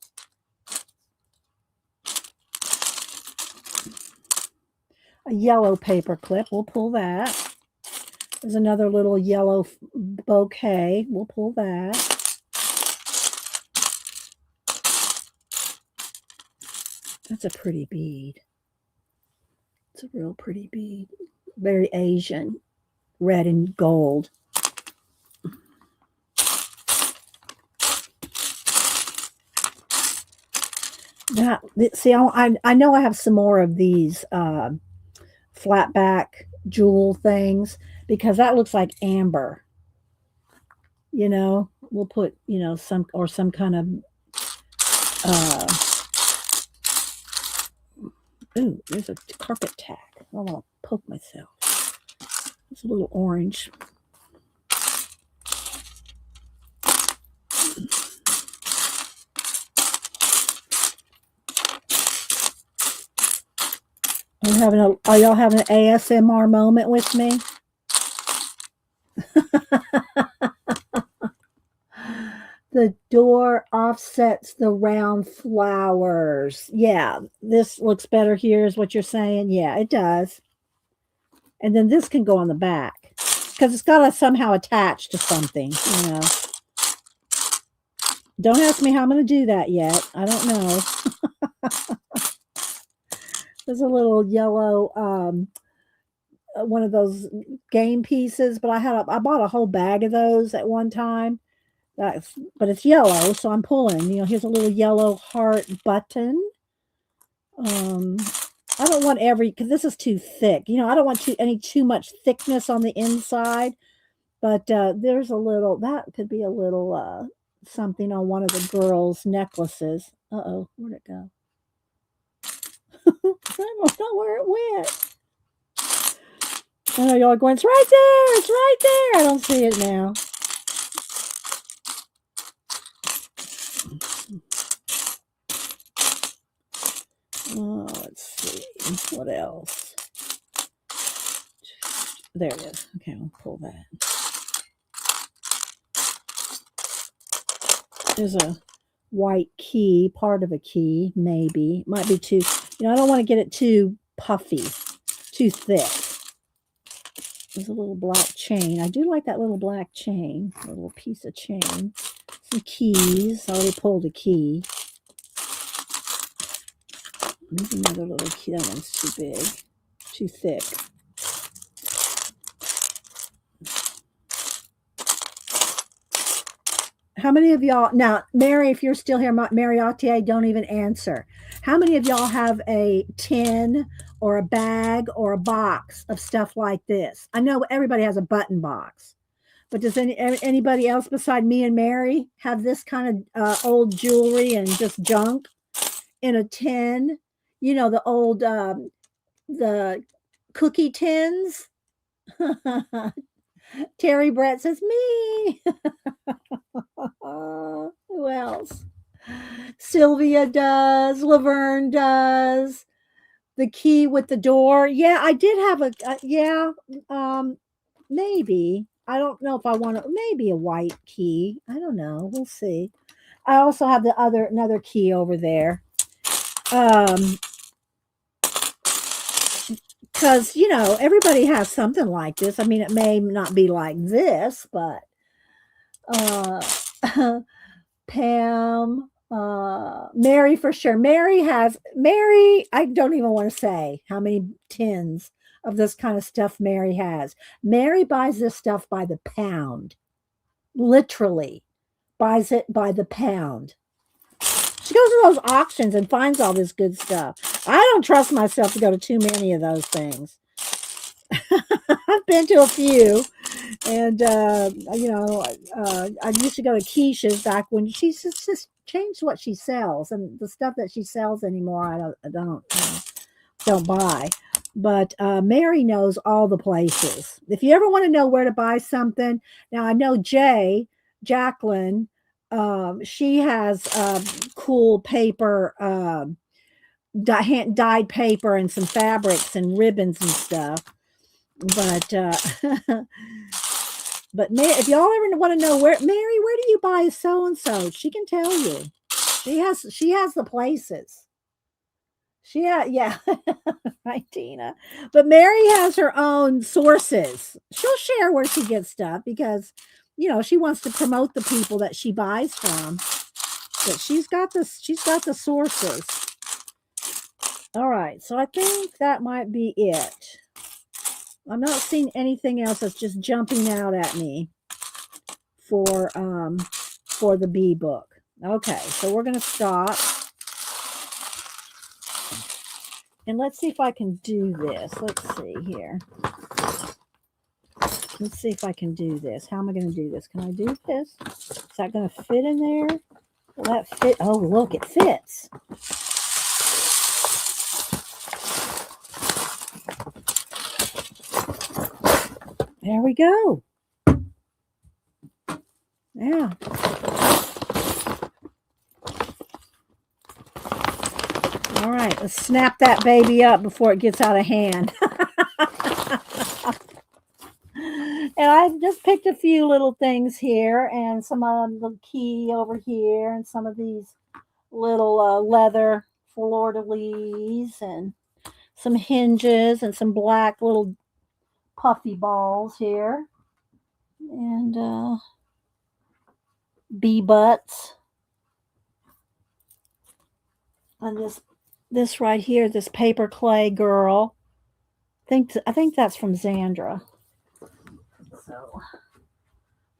A yellow paper clip. We'll pull that. There's another little yellow bouquet. We'll pull that. That's a pretty bead. It's a real pretty bead. Very Asian. Red and gold. See, I know I have some more of these flat back jewel things, because that looks like amber. We'll put, some kind of Ooh, there's a carpet tack. I don't want to poke myself. It's a little orange. Are y'all having an ASMR moment with me? The door offsets the round flowers. Yeah, this looks better here, is what you're saying. Yeah, it does. And then this can go on the back because it's got to somehow attach to something, you know. Don't ask me how I'm going to do that yet. I don't know. There's a little yellow one of those game pieces, but I bought a whole bag of those at one time. But it's yellow, so I'm pulling. You know, here's a little yellow heart button. I don't want because this is too thick. You know, I don't want too much thickness on the inside. But there's a little that could be a little something on one of the girls' necklaces. Uh-oh, where'd it go? I don't know where it went. I know y'all are going, it's right there, it's right there. I don't see it now. Oh, let's see. What else? There it is. Okay, I'll pull that. There's a white key, part of a key, maybe. Might be too, you know, I don't want to get it too puffy, too thick. There's a little black chain. I do like that little black chain, a little piece of chain. Some keys. I already pulled a key. Maybe another little key. That one's too big, too thick. How many of y'all, now, Mary, if you're still here, Mary Autier, don't even answer. How many of y'all have a tin or a bag or a box of stuff like this? I know everybody has a button box, but does anybody else beside me and Mary have this kind of old jewelry and just junk in a tin? You know, the old, the cookie tins? Terry Brett says, me. Who else? Sylvia does. Laverne does. The key with the door. Yeah, I did have yeah. Maybe. I don't know if I want to. Maybe a white key. I don't know. We'll see. I also have another key over there. Because you know everybody has something like this. I mean, it may not be like this, but Pam, Mary for sure. Mary, I don't even want to say how many tins of this kind of stuff Mary has. Mary buys this stuff by the pound. Literally buys it by the pound. She goes to those auctions and finds all this good stuff. I don't trust myself to go to too many of those things. I've been to a few, and you know, I used to go to Keisha's back when she's just changed what she sells, and the stuff that she sells anymore, I don't buy. But Mary knows all the places. If you ever want to know where to buy something, now I know Jacqueline, she has cool paper, dyed paper, and some fabrics and ribbons and stuff. But but if y'all ever want to know where do you buy so and so, she can tell you. She has the places. Yeah, right, Tina. But Mary has her own sources. She'll share where she gets stuff because you know she wants to promote the people that she buys from. But she's got the sources. All right, so I think that might be it. I'm not seeing anything else that's just jumping out at me for the bee book. Okay, so we're gonna stop. And let's see if I can do this. Let's see here. Let's see if I can do this. How am I going to do this? Can I do this? Is that going to fit in there? Will that fit? Oh, look, it fits. There we go. Yeah. All right, let's snap that baby up before it gets out of hand. And I just picked a few little things here and some of the key over here and some of these little leather fleur-de-lis and some hinges and some black little puffy balls here and bee butts. And this right here, this paper clay girl. I think that's from Zandra. So,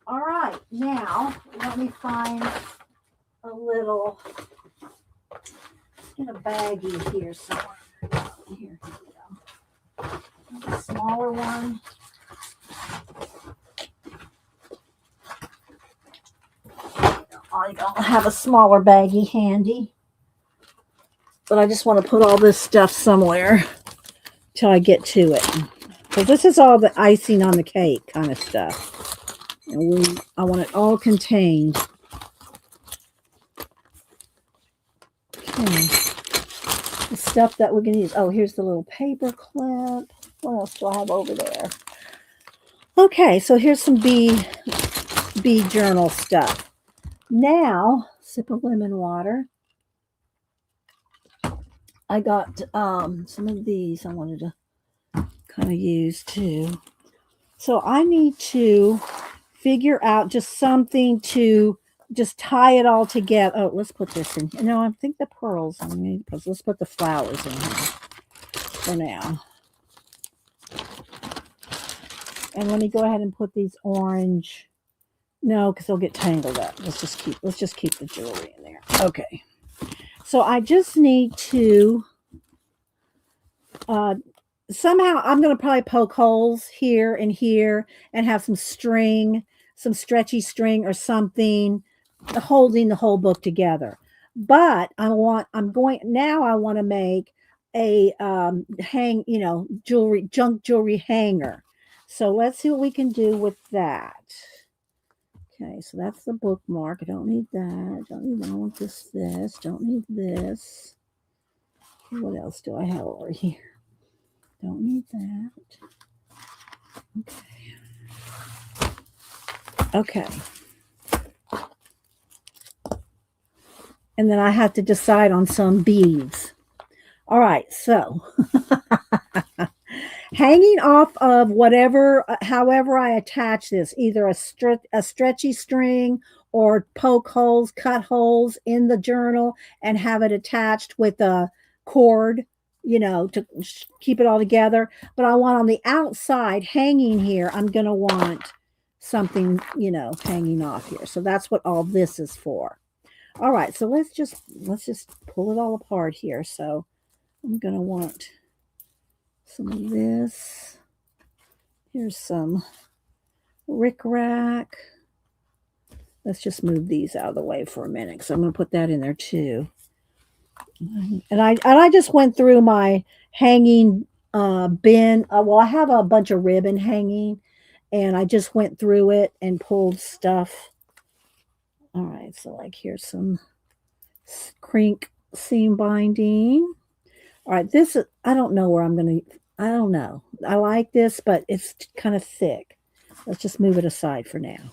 all right, now let me find a little in a baggie here somewhere. Here we go. A smaller one. I don't have a smaller baggie handy, but I just want to put all this stuff somewhere till I get to it. Because this is all the icing on the cake kind of stuff. And I want it all contained. Okay. The stuff that we're going to use. Oh, here's the little paper clip. What else do I have over there? Okay, so here's some bee journal stuff. Now, sip of lemon water. I got some of these I wanted to kind of use too. So I need to figure out just something to just tie it all together. Oh, let's put this in. I think the pearls. Let's put the flowers in here for now. And let me go ahead and put these orange. No, because they'll get tangled up. Let's just keep the jewelry in there. Okay. So I just need to somehow I'm going to probably poke holes here and here and have some string, some stretchy string or something holding the whole book together. But I want to make a junk jewelry hanger. So let's see what we can do with that. Okay, so that's the bookmark. I don't need that. I want this. Don't need this. What else do I have over here? Don't need that. Okay. And then I have to decide on some beads. All right, so hanging off of however I attach this, either a stretchy string or poke holes, cut holes in the journal and have it attached with a cord, to keep it all together. But I want on the outside hanging here, I'm going to want something, hanging off here. So that's what all this is for. All right, so let's just pull it all apart here. So I'm going to want some of this. Here's some rickrack. Let's just move these out of the way for a minute because I'm going to put that in there too. And I just went through my hanging bin. Well, I have a bunch of ribbon hanging, and I just went through it and pulled stuff. All right, so like here's some crink seam binding. All right, this is, I don't know where I'm going to, I don't know. I like this, but it's kind of thick. Let's just move it aside for now.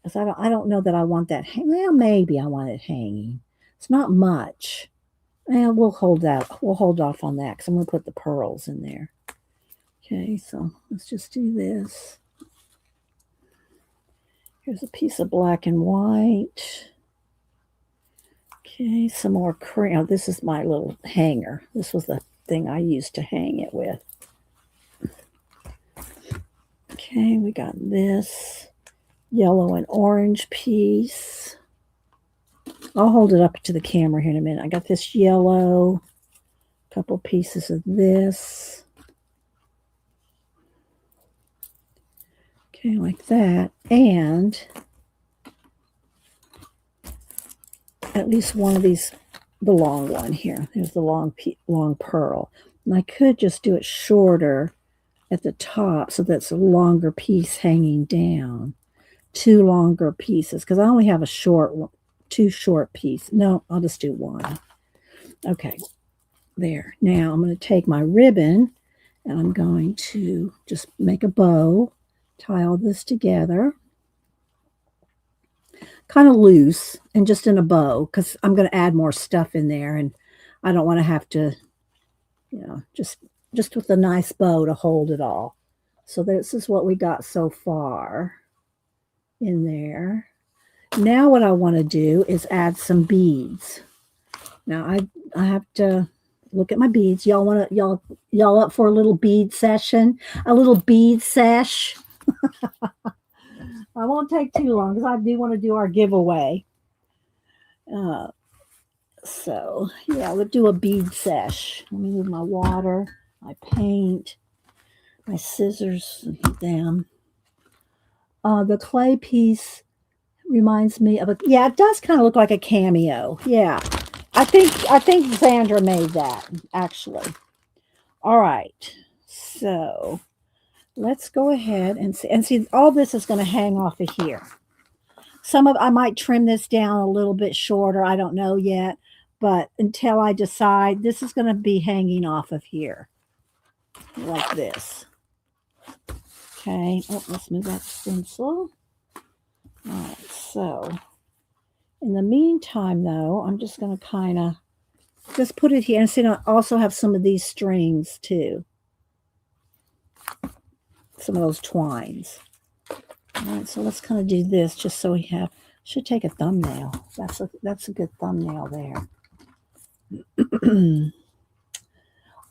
Because I don't know that I want that. Well, maybe I want it hanging. It's not much. And we'll hold that. We'll hold off on that because I'm going to put the pearls in there. Okay, so let's just do this. Here's a piece of black and white. Okay, some more cream. Oh, this is my little hanger. This was the thing I used to hang it with. Okay, we got this yellow and orange piece. I'll hold it up to the camera here in a minute. I got this yellow, a couple pieces of this. Okay, like that. And at least one of these, the long one here. There's the long pearl. And I could just do it shorter at the top, so that's a longer piece hanging down. 2 longer pieces, because I only have a short one, 2 short pieces. No, I'll just do 1. Okay, there. Now I'm going to take my ribbon and I'm going to just make a bow, tie all this together, kind of loose and just in a bow, because I'm going to add more stuff in there and I don't want to have to, just with a nice bow to hold it all. So this is what we got so far in there. Now what I want to do is add some beads. Now I have to look at my beads. Y'all want to y'all up for a little bead session? A little bead sesh? I won't take too long because I do want to do our giveaway. So yeah, we'll do a bead sesh. Let me move my water, my paint, my scissors down. The clay piece reminds me of yeah, it does kind of look like a cameo. Yeah. I think Xandra made that, actually. All right. So let's go ahead and see all this is going to hang off of here. I might trim this down a little bit shorter. I don't know yet, but until I decide, this is going to be hanging off of here like this. Okay. Oh, let's move that stencil. All right. So in the meantime, though, I'm just going to kind of just put it here. And see, I also have some of these strings, too. Some of those twines. All right, so let's kind of do this just so we have, should take a thumbnail. That's a good thumbnail there.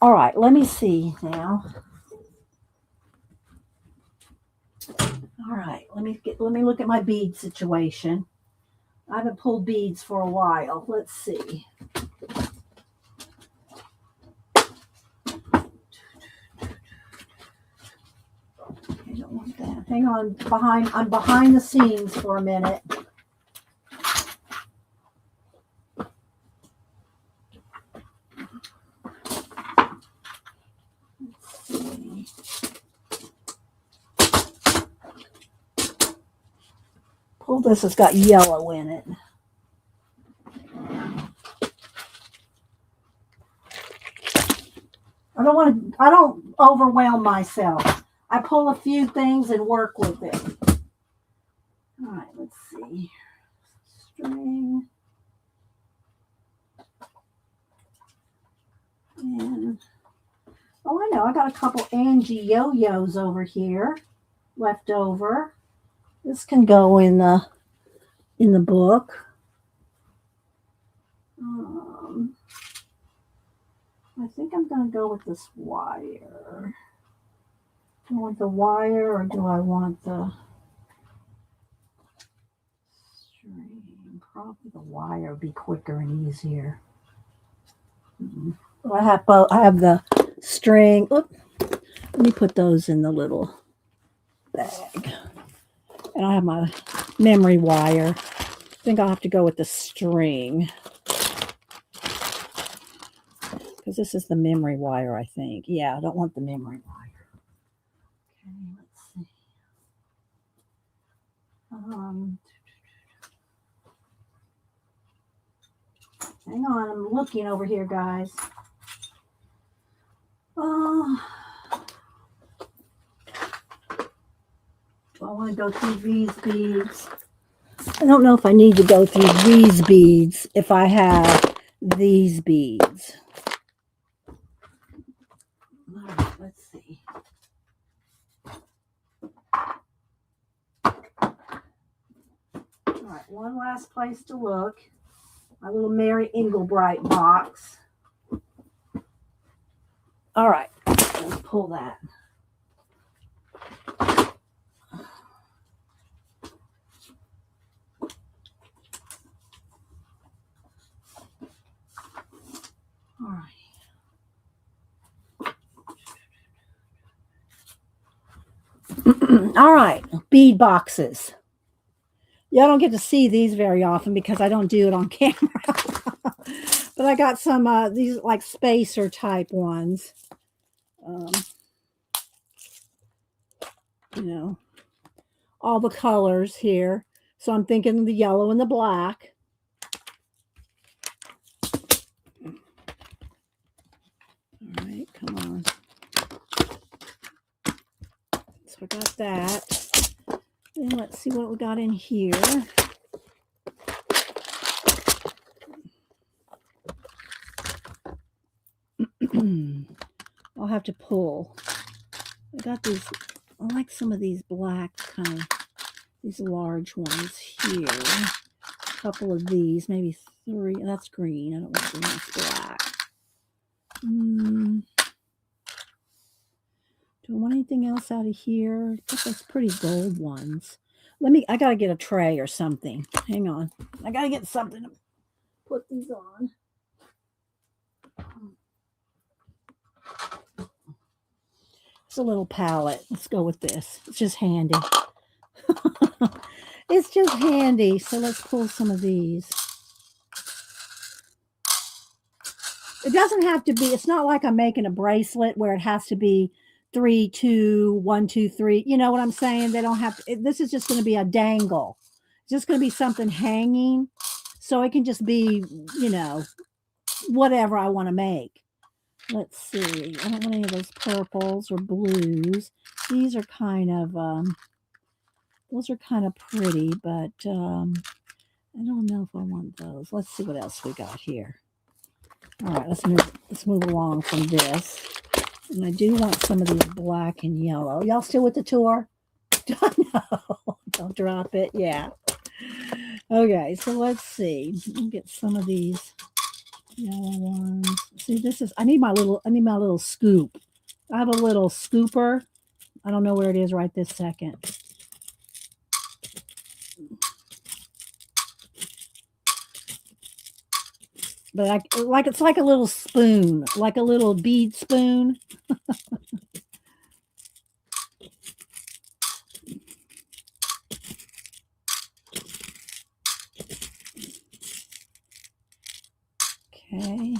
All right, let me see now. All right, let me look at my bead situation. I haven't pulled beads for a while. Let's see. I don't want that. Hang on, I'm behind the scenes for a minute. Pull this, it's got yellow in it. I don't overwhelm myself. I pull a few things and work with it. All right, let's see. String. And, oh, I know. I got a couple Angie yo-yos over here left over. This can go in the book. I think I'm going to go with this wire. Do I want the wire or do I want the string? Probably the wire would be quicker and easier. I have both. I have the string. Oop. Let me put those in the little bag. And I have my memory wire. I think I'll have to go with the string. Because this is the memory wire, I think. Yeah, I don't want the memory wire. Okay, let's see. Hang on, I'm looking over here, guys. Do I want to go through these beads? I don't know if I need to go through these beads if I have these beads. All right, let's see. All right, one last place to look. My little Mary Englebright box. All right, let's pull that. All right. All right, bead boxes. Y'all don't get to see these very often because I don't do it on camera. But I got some these like spacer type ones. you know, all the colors here. So I'm thinking the yellow and the black. All right, come on. So I got that. Then let's see what we got in here. I'll have to pull. I got these, I like some of these black kind of, these large ones here. A couple of these, maybe 3. That's green. I don't want green, that's black. Do I want anything else out of here? I got those pretty gold ones. I gotta get a tray or something. Hang on. I gotta get something to put these on. It's a little palette. Let's go with this. It's just handy. It's just handy. So let's pull some of these. It doesn't have to be, it's not like I'm making a bracelet where it has to be 3, 2, 1, 2, 3. You know what I'm saying? They don't have to, this is just going to be a dangle. It's just going to be something hanging. So it can just be, you know, whatever I want to make. Let's see. I don't want any of those purples or blues. These are kind of, those are kind of pretty, but I don't know if I want those. Let's see what else we got here. All right, let's move along from this. And I do want some of these black and yellow. Y'all still with the tour? No, don't drop it. Yeah. Okay, so let's see. I'll get some of these yellow ones. See, this is, I need my little scoop. I have a little scooper. I don't know where it is right this second. But it's like a little spoon, like a little bead spoon. Okay.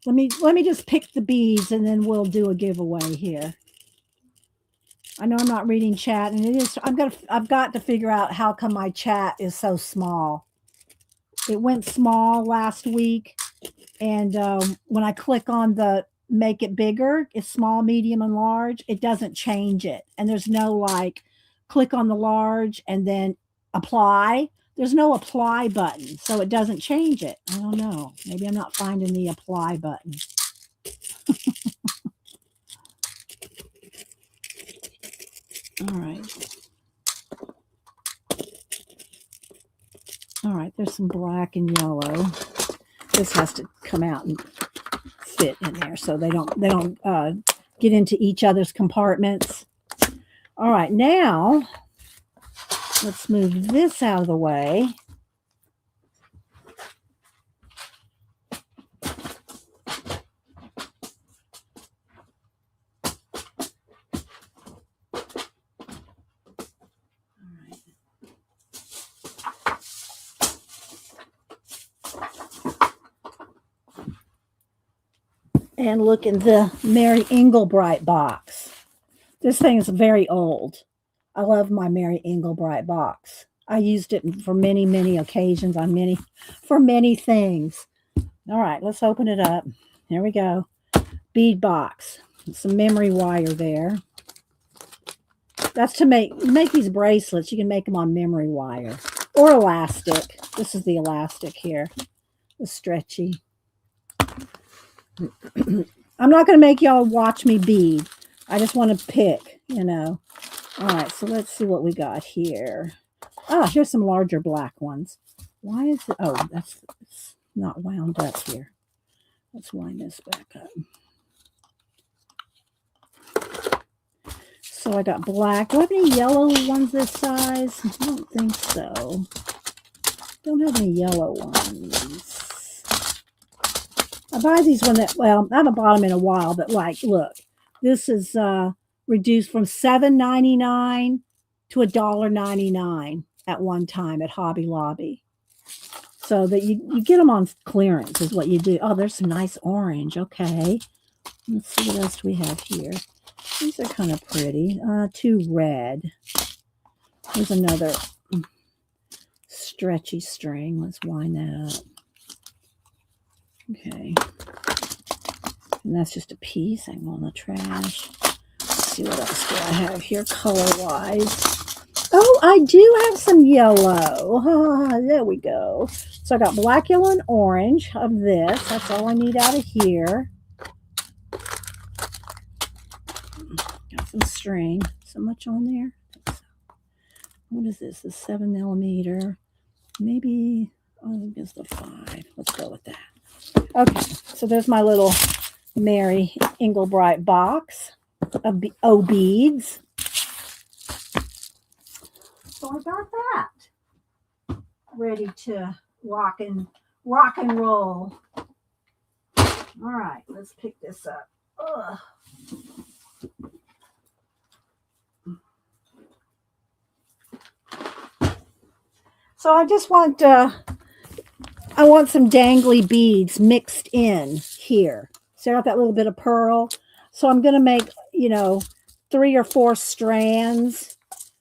Let me just pick the beads and then we'll do a giveaway here. I know I'm not reading chat, and it is. I've got to figure out how come my chat is so small. It went small last week, and when I click on the make it bigger, it's small, medium, and large. It doesn't change it, and there's no like click on the large and then apply. There's no apply button, so it doesn't change it. I don't know. Maybe I'm not finding the apply button. All right. All right, there's some black and yellow. This has to come out and fit in there so they don't get into each other's compartments. All right, now let's move this out of the way. And look in the Mary Englebright box. This thing is very old. I love my Mary Englebright box. I used it for many, many occasions for many things. All right, let's open it up. Here we go. Bead box. Some memory wire there. That's to make these bracelets. You can make them on memory wire or elastic. This is the elastic here. The stretchy. I'm not going to make y'all watch me bead. I just want to pick, you know. All right, so let's see what we got here. Oh, here's some larger black ones. Why is it? Oh, it's not wound up here. Let's wind this back up. So I got black. Do I have any yellow ones this size? I don't think so. Don't have any yellow ones. I buy these well, I haven't bought them in a while, but like, look, this is reduced from $7.99 to $1.99 at one time at Hobby Lobby. So that you get them on clearance is what you do. Oh, there's some nice orange. Okay. Let's see what else we have here. These are kind of pretty. Too red. Here's another stretchy string. Let's wind that up. Okay. And that's just a piece. I go in the trash. Let's see what else do I have here color-wise. Oh, I do have some yellow. There we go. So I got black, yellow, and orange of this. That's all I need out of here. Got some string. So much on there. What is this? The 7mm. Maybe, I think it's the 5. Let's go with that. Okay, so there's my little Mary Englebright box of beads. So I got that ready to rock and roll. All right, let's pick this up. Ugh. So I just want I want some dangly beads mixed in here. So I got that little bit of pearl. So I'm going to make, 3 or 4 strands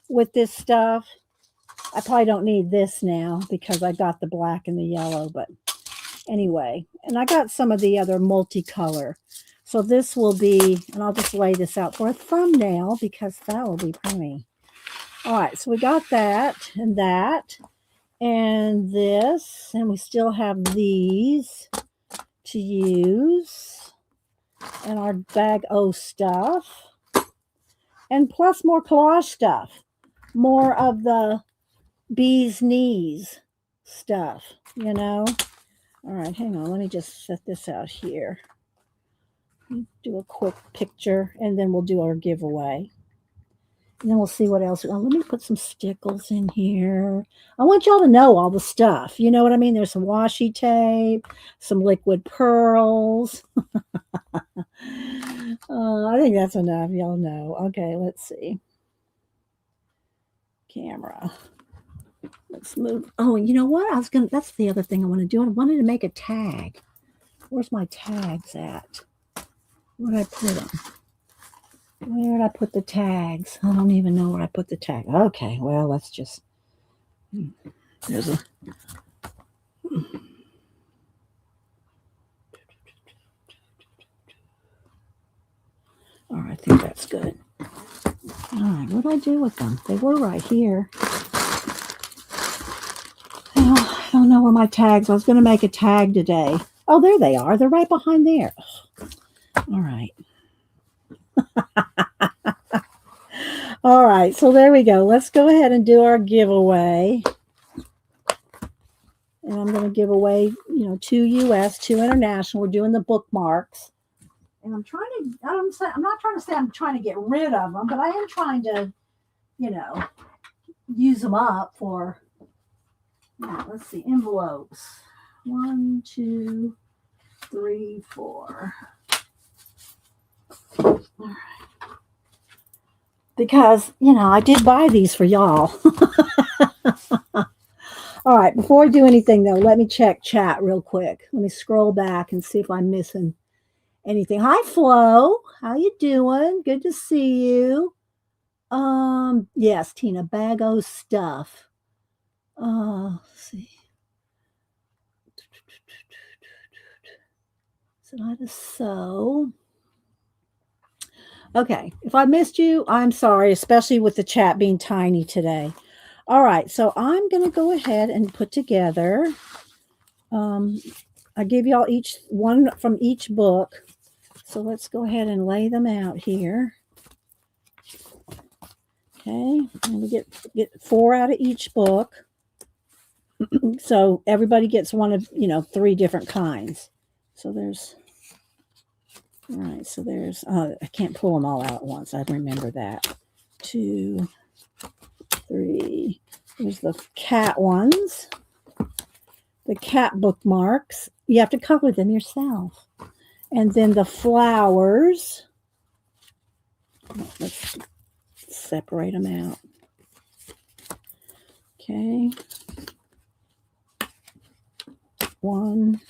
with this stuff. I probably don't need this now because I got the black and the yellow, but anyway. And I got some of the other multicolor. So this will be, and I'll just lay this out for a thumbnail because that will be pretty. All right, so we got that and that. And this, and we still have these to use, and our bag O stuff, and plus more collage stuff, more of the bee's knees stuff, All right, hang on, let me just set this out here. Do a quick picture, and then we'll do our giveaway. And then we'll see what else. Let me put some stickles in here. I want y'all to know all the stuff. You know what I mean? There's some washi tape, some liquid pearls. I think that's enough. Y'all know. Okay, let's see. Camera. Let's move. Oh, you know what? That's the other thing I want to do. I wanted to make a tag. Where's my tags at? Where did I put them? Where did I put the tags? I don't even know where I put the tag. Okay, well, let's just. There's a. All right, I think that's good. All right, what did I do with them? They were right here. I don't know where my tags. I was going to make a tag today. Oh, there they are. They're right behind there. All right. All right, so there we go. Let's go ahead and do our giveaway. And I'm going to give away, 2 US, 2 international. We're doing the bookmarks. And I'm not trying to say I'm trying to get rid of them, but I am trying to, use them up for, let's see, envelopes. 1, 2, 3, 4. All right. Because, I did buy these for y'all. All right, before I do anything, though, let me check chat real quick. Let me scroll back and see if I'm missing anything. Hi, Flo. How you doing? Good to see you. Yes, Tina, bag O stuff. Let's see. So I just sew. Okay, if I missed you, I'm sorry, especially with the chat being tiny today. All right, so I'm going to go ahead and put together, I gave y'all each one from each book. So let's go ahead and lay them out here. Okay, and we get 4 out of each book. So everybody gets one of, 3 different kinds. So there's, all right, so there's, I can't pull them all out at once. I remember that. 2, 3. There's the cat ones. The cat bookmarks. You have to color them yourself. And then the flowers. Let's separate them out. Okay. 1,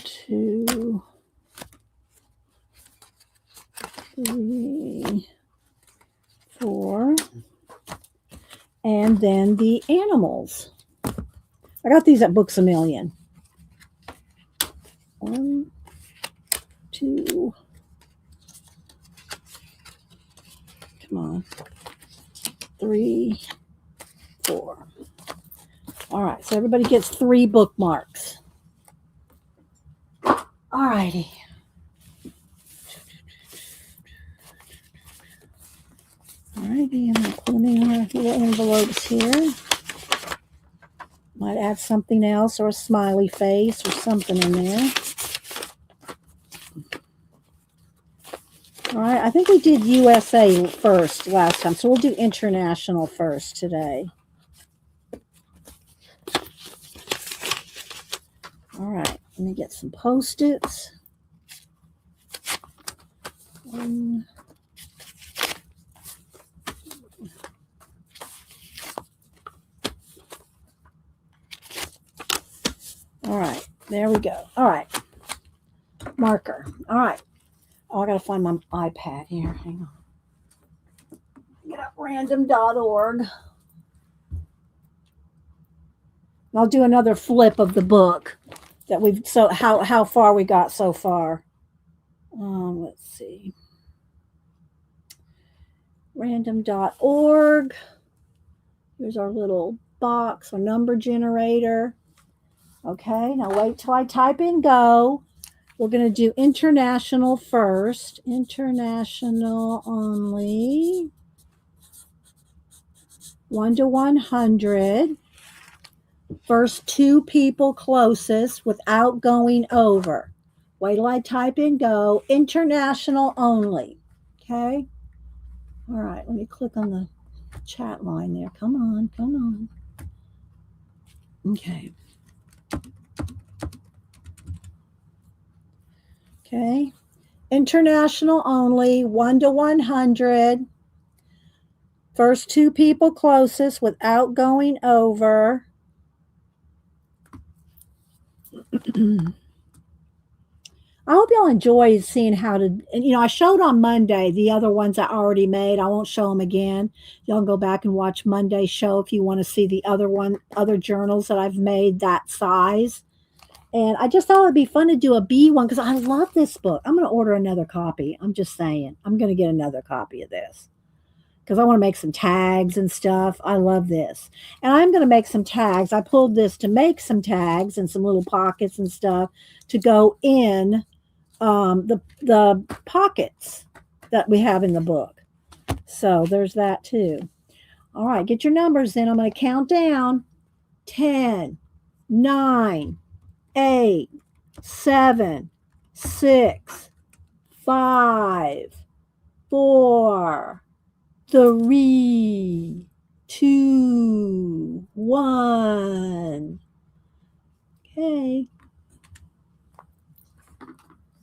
2, 3, 4, and then the animals. I got these at Books A Million. 1, 2, come on, 3, 4. All right, so everybody gets 3 bookmarks. All righty. All righty, I'm going to put them in our little envelopes here. Might add something else or a smiley face or something in there. All right, I think we did USA first last time, so we'll do international first today. All right, let me get some Post-its. All right, there we go. All right, marker. All right. Oh, I got to find my iPad here. Hang on. Get up random.org. I'll do another flip of the book that we've, so how far we got so far. Let's see. Random.org. Here's our little box or number generator. Okay, now wait till I type in go. We're going to do international first. International only. 1 to 100. First 2 people closest without going over. Wait till I type in go. International only. Okay. All right, let me click on the chat line there. Come on, come on. Okay. Okay. International only, 1 to 100. First 2 people closest without going over. I hope y'all enjoyed seeing how to, and I showed on Monday the other ones I already made. I won't show them again. Y'all can go back and watch Monday's show if you want to see the other journals that I've made that size. And I just thought it'd be fun to do a B one because I love this book. I'm going to order another copy. I'm just saying. I'm going to get another copy of this because I want to make some tags and stuff. I love this. And I'm going to make some tags. I pulled this to make some tags and some little pockets and stuff to go in the pockets that we have in the book. So there's that too. All right, get your numbers in. I'm going to count down. 10, 9, 8, 7, 6, 5, 4, 3, 2, 1. Okay.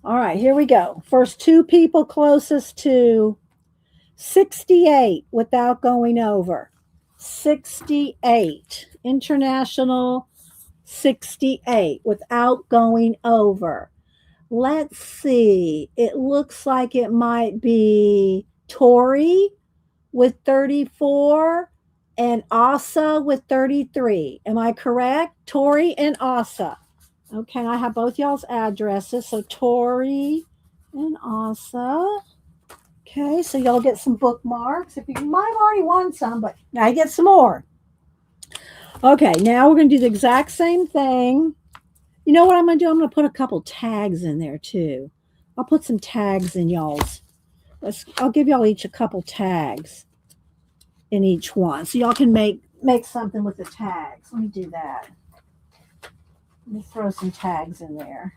All right, here we go. First 2 people closest to 68 without going over. 68. International 68 without going over. Let's see. It looks like it might be Tori with 34 and Asa with 33. Am I correct? Tori and Asa. Okay, I have both y'all's addresses. So Tori and Asa. Okay, so y'all get some bookmarks. If you might have already won some, but now you get some more. Okay, now we're going to do the exact same thing. You know what I'm going to do? I'm going to put a couple tags in there too. I'll put some tags in y'all's. I'll give y'all each a couple tags in each one. So y'all can make something with the tags. Let me do that. Let me throw some tags in there.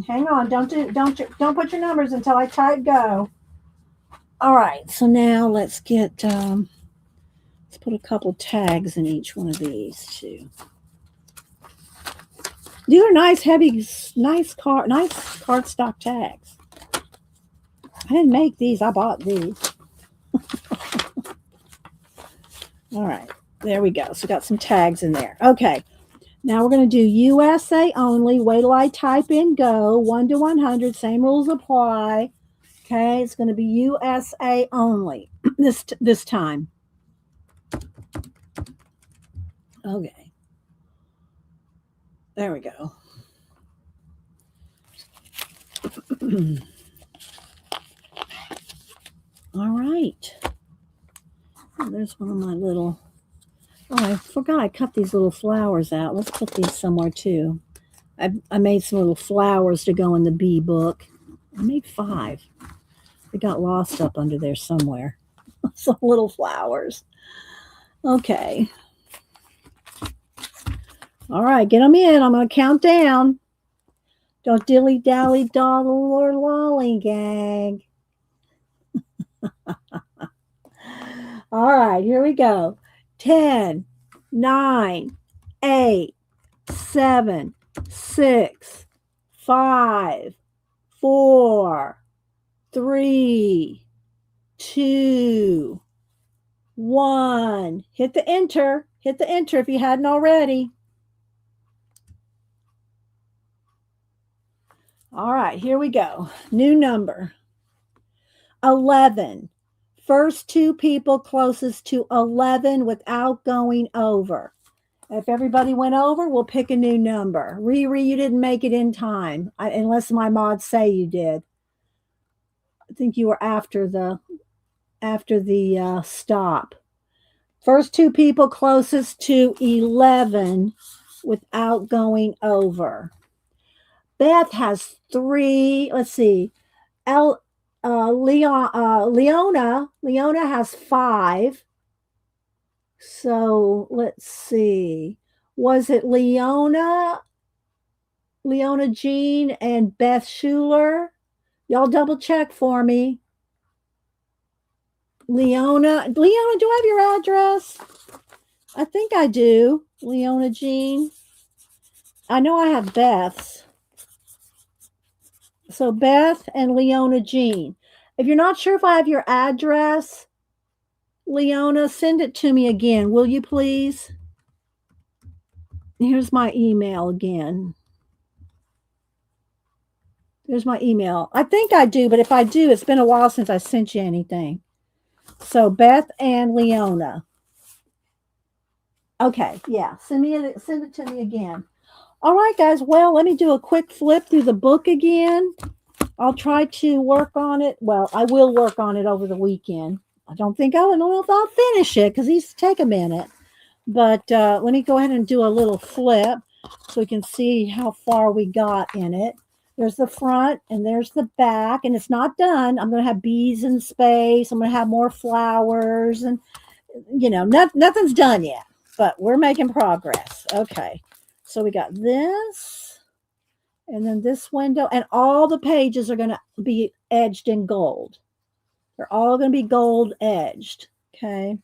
Hang on. Don't put your numbers until I type go. All right. So now let's get let's put a couple tags in each one of these too. These are nice, heavy, nice cardstock tags. I didn't make these. I bought these. All right. There we go. So got some tags in there. Okay. Now we're going to do USA only. Wait till I type in go. 1 to 100. Same rules apply. Okay. It's going to be USA only this time. Okay. There we go. All right. Oh, there's one of my little... Oh, I forgot I cut these little flowers out. Let's put these somewhere too. I made some little flowers to go in the bee book. I made 5. They got lost up under there somewhere. Some little flowers. Okay. All right, get them in. I'm going to count down. Don't dilly-dally, dawdle, or lollygag. All right, here we go. 10, 9, 8, 7, 6, 5, 4, 3, 2, 1. Hit the enter. Hit the enter if you hadn't already. All right, here we go. New number. 11. First 2 people closest to 11 without going over. If everybody went over, we'll pick a new number. Riri, you didn't make it in time, unless my mods say you did. I think you were after the stop. First 2 people closest to 11 without going over. Beth has 3. Let's see. Leona has 5. So let's see. Was it Leona Jean, and Beth Schuler? Y'all double check for me. Leona, do I have your address? I think I do. Leona Jean. I know I have Beth's. So Beth and Leona Jean. If you're not sure if I have your address, Leona, send it to me again, will you please? Here's my email again. There's my email. I think I do, but if I do, it's been a while since I sent you anything. So Beth and Leona. Okay, yeah, send it to me again. All right, guys. Well, let me do a quick flip through the book again. I'll try to work on it. Well, I will work on it over the weekend. I don't know if I'll finish it because these take a minute. But let me go ahead and do a little flip so we can see how far we got in it. There's the front and there's the back, and it's not done. I'm going to have bees in space. I'm going to have more flowers, and nothing's done yet, but we're making progress. Okay. So we got this, and then this window, and all the pages are going to be edged in gold. They're all going to be gold edged. Okay.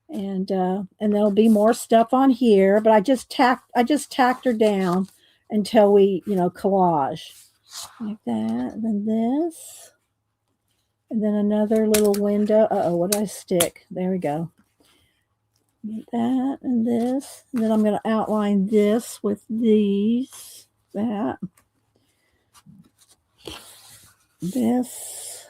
And there'll be more stuff on here, but I just tacked her down until we, collage like that. And then this, and then another little window. What did I stick? There we go. That and this, and then I'm going to outline this with these, that, this.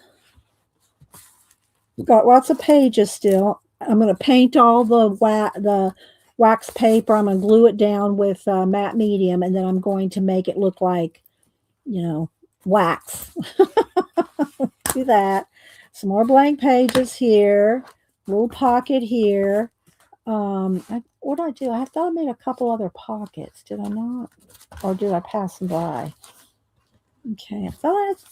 We've got lots of pages still. I'm going to paint all the wax paper. I'm going to glue it down with matte medium, and then I'm going to make it look like, wax. Do that. Some more blank pages here. Little pocket here. What did I do? I thought I made a couple other pockets. Did I not? Or did I pass them by? Okay,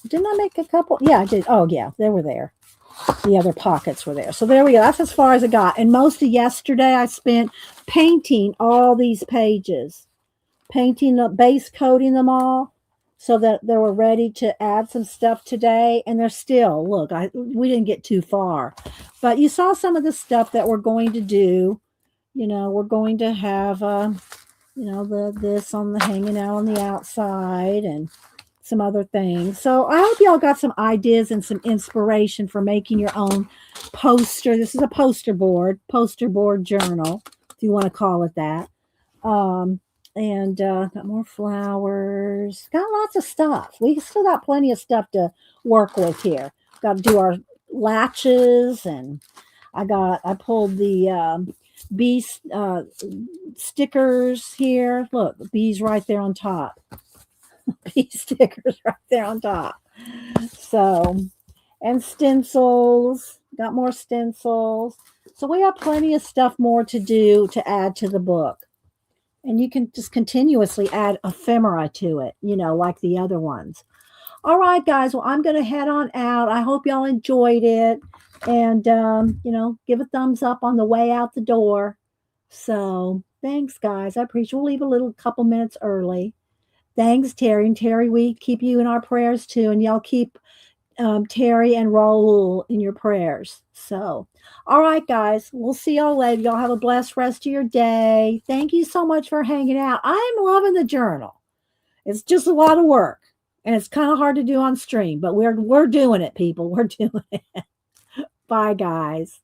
didn't I make a couple? Yeah, I did. Oh, yeah, they were there. The other pockets were there. So there we go. That's as far as I got. And most of yesterday I spent painting all these pages. Painting the base coating them all so that they were ready to add some stuff today. And they're still, look, we didn't get too far. But you saw some of the stuff that we're going to do. We're going to have, this on the hanging out on the outside and some other things. So I hope y'all got some ideas and some inspiration for making your own poster. This is a poster board journal, if you want to call it that. Um, and got more flowers. Got lots of stuff. We still got plenty of stuff to work with here. Got to do our latches, and I pulled the bee stickers here. Look, bees right there on top. Bee stickers right there on top. So, and stencils. Got more stencils. So we have plenty of stuff more to do to add to the book. And you can just continuously add ephemera to it, like the other ones. All right, guys. Well, I'm going to head on out. I hope y'all enjoyed it. And, give a thumbs up on the way out the door. So thanks, guys. I appreciate. We'll leave a little couple minutes early. Thanks, Terry. And Terry, we keep you in our prayers too. And y'all keep Terry and Raul in your prayers. So, all right, guys. We'll see y'all later. Y'all have a blessed rest of your day. Thank you so much for hanging out. I'm loving the journal. It's just a lot of work. And it's kind of hard to do on stream, but we're doing it, people. We're doing it. Bye, guys.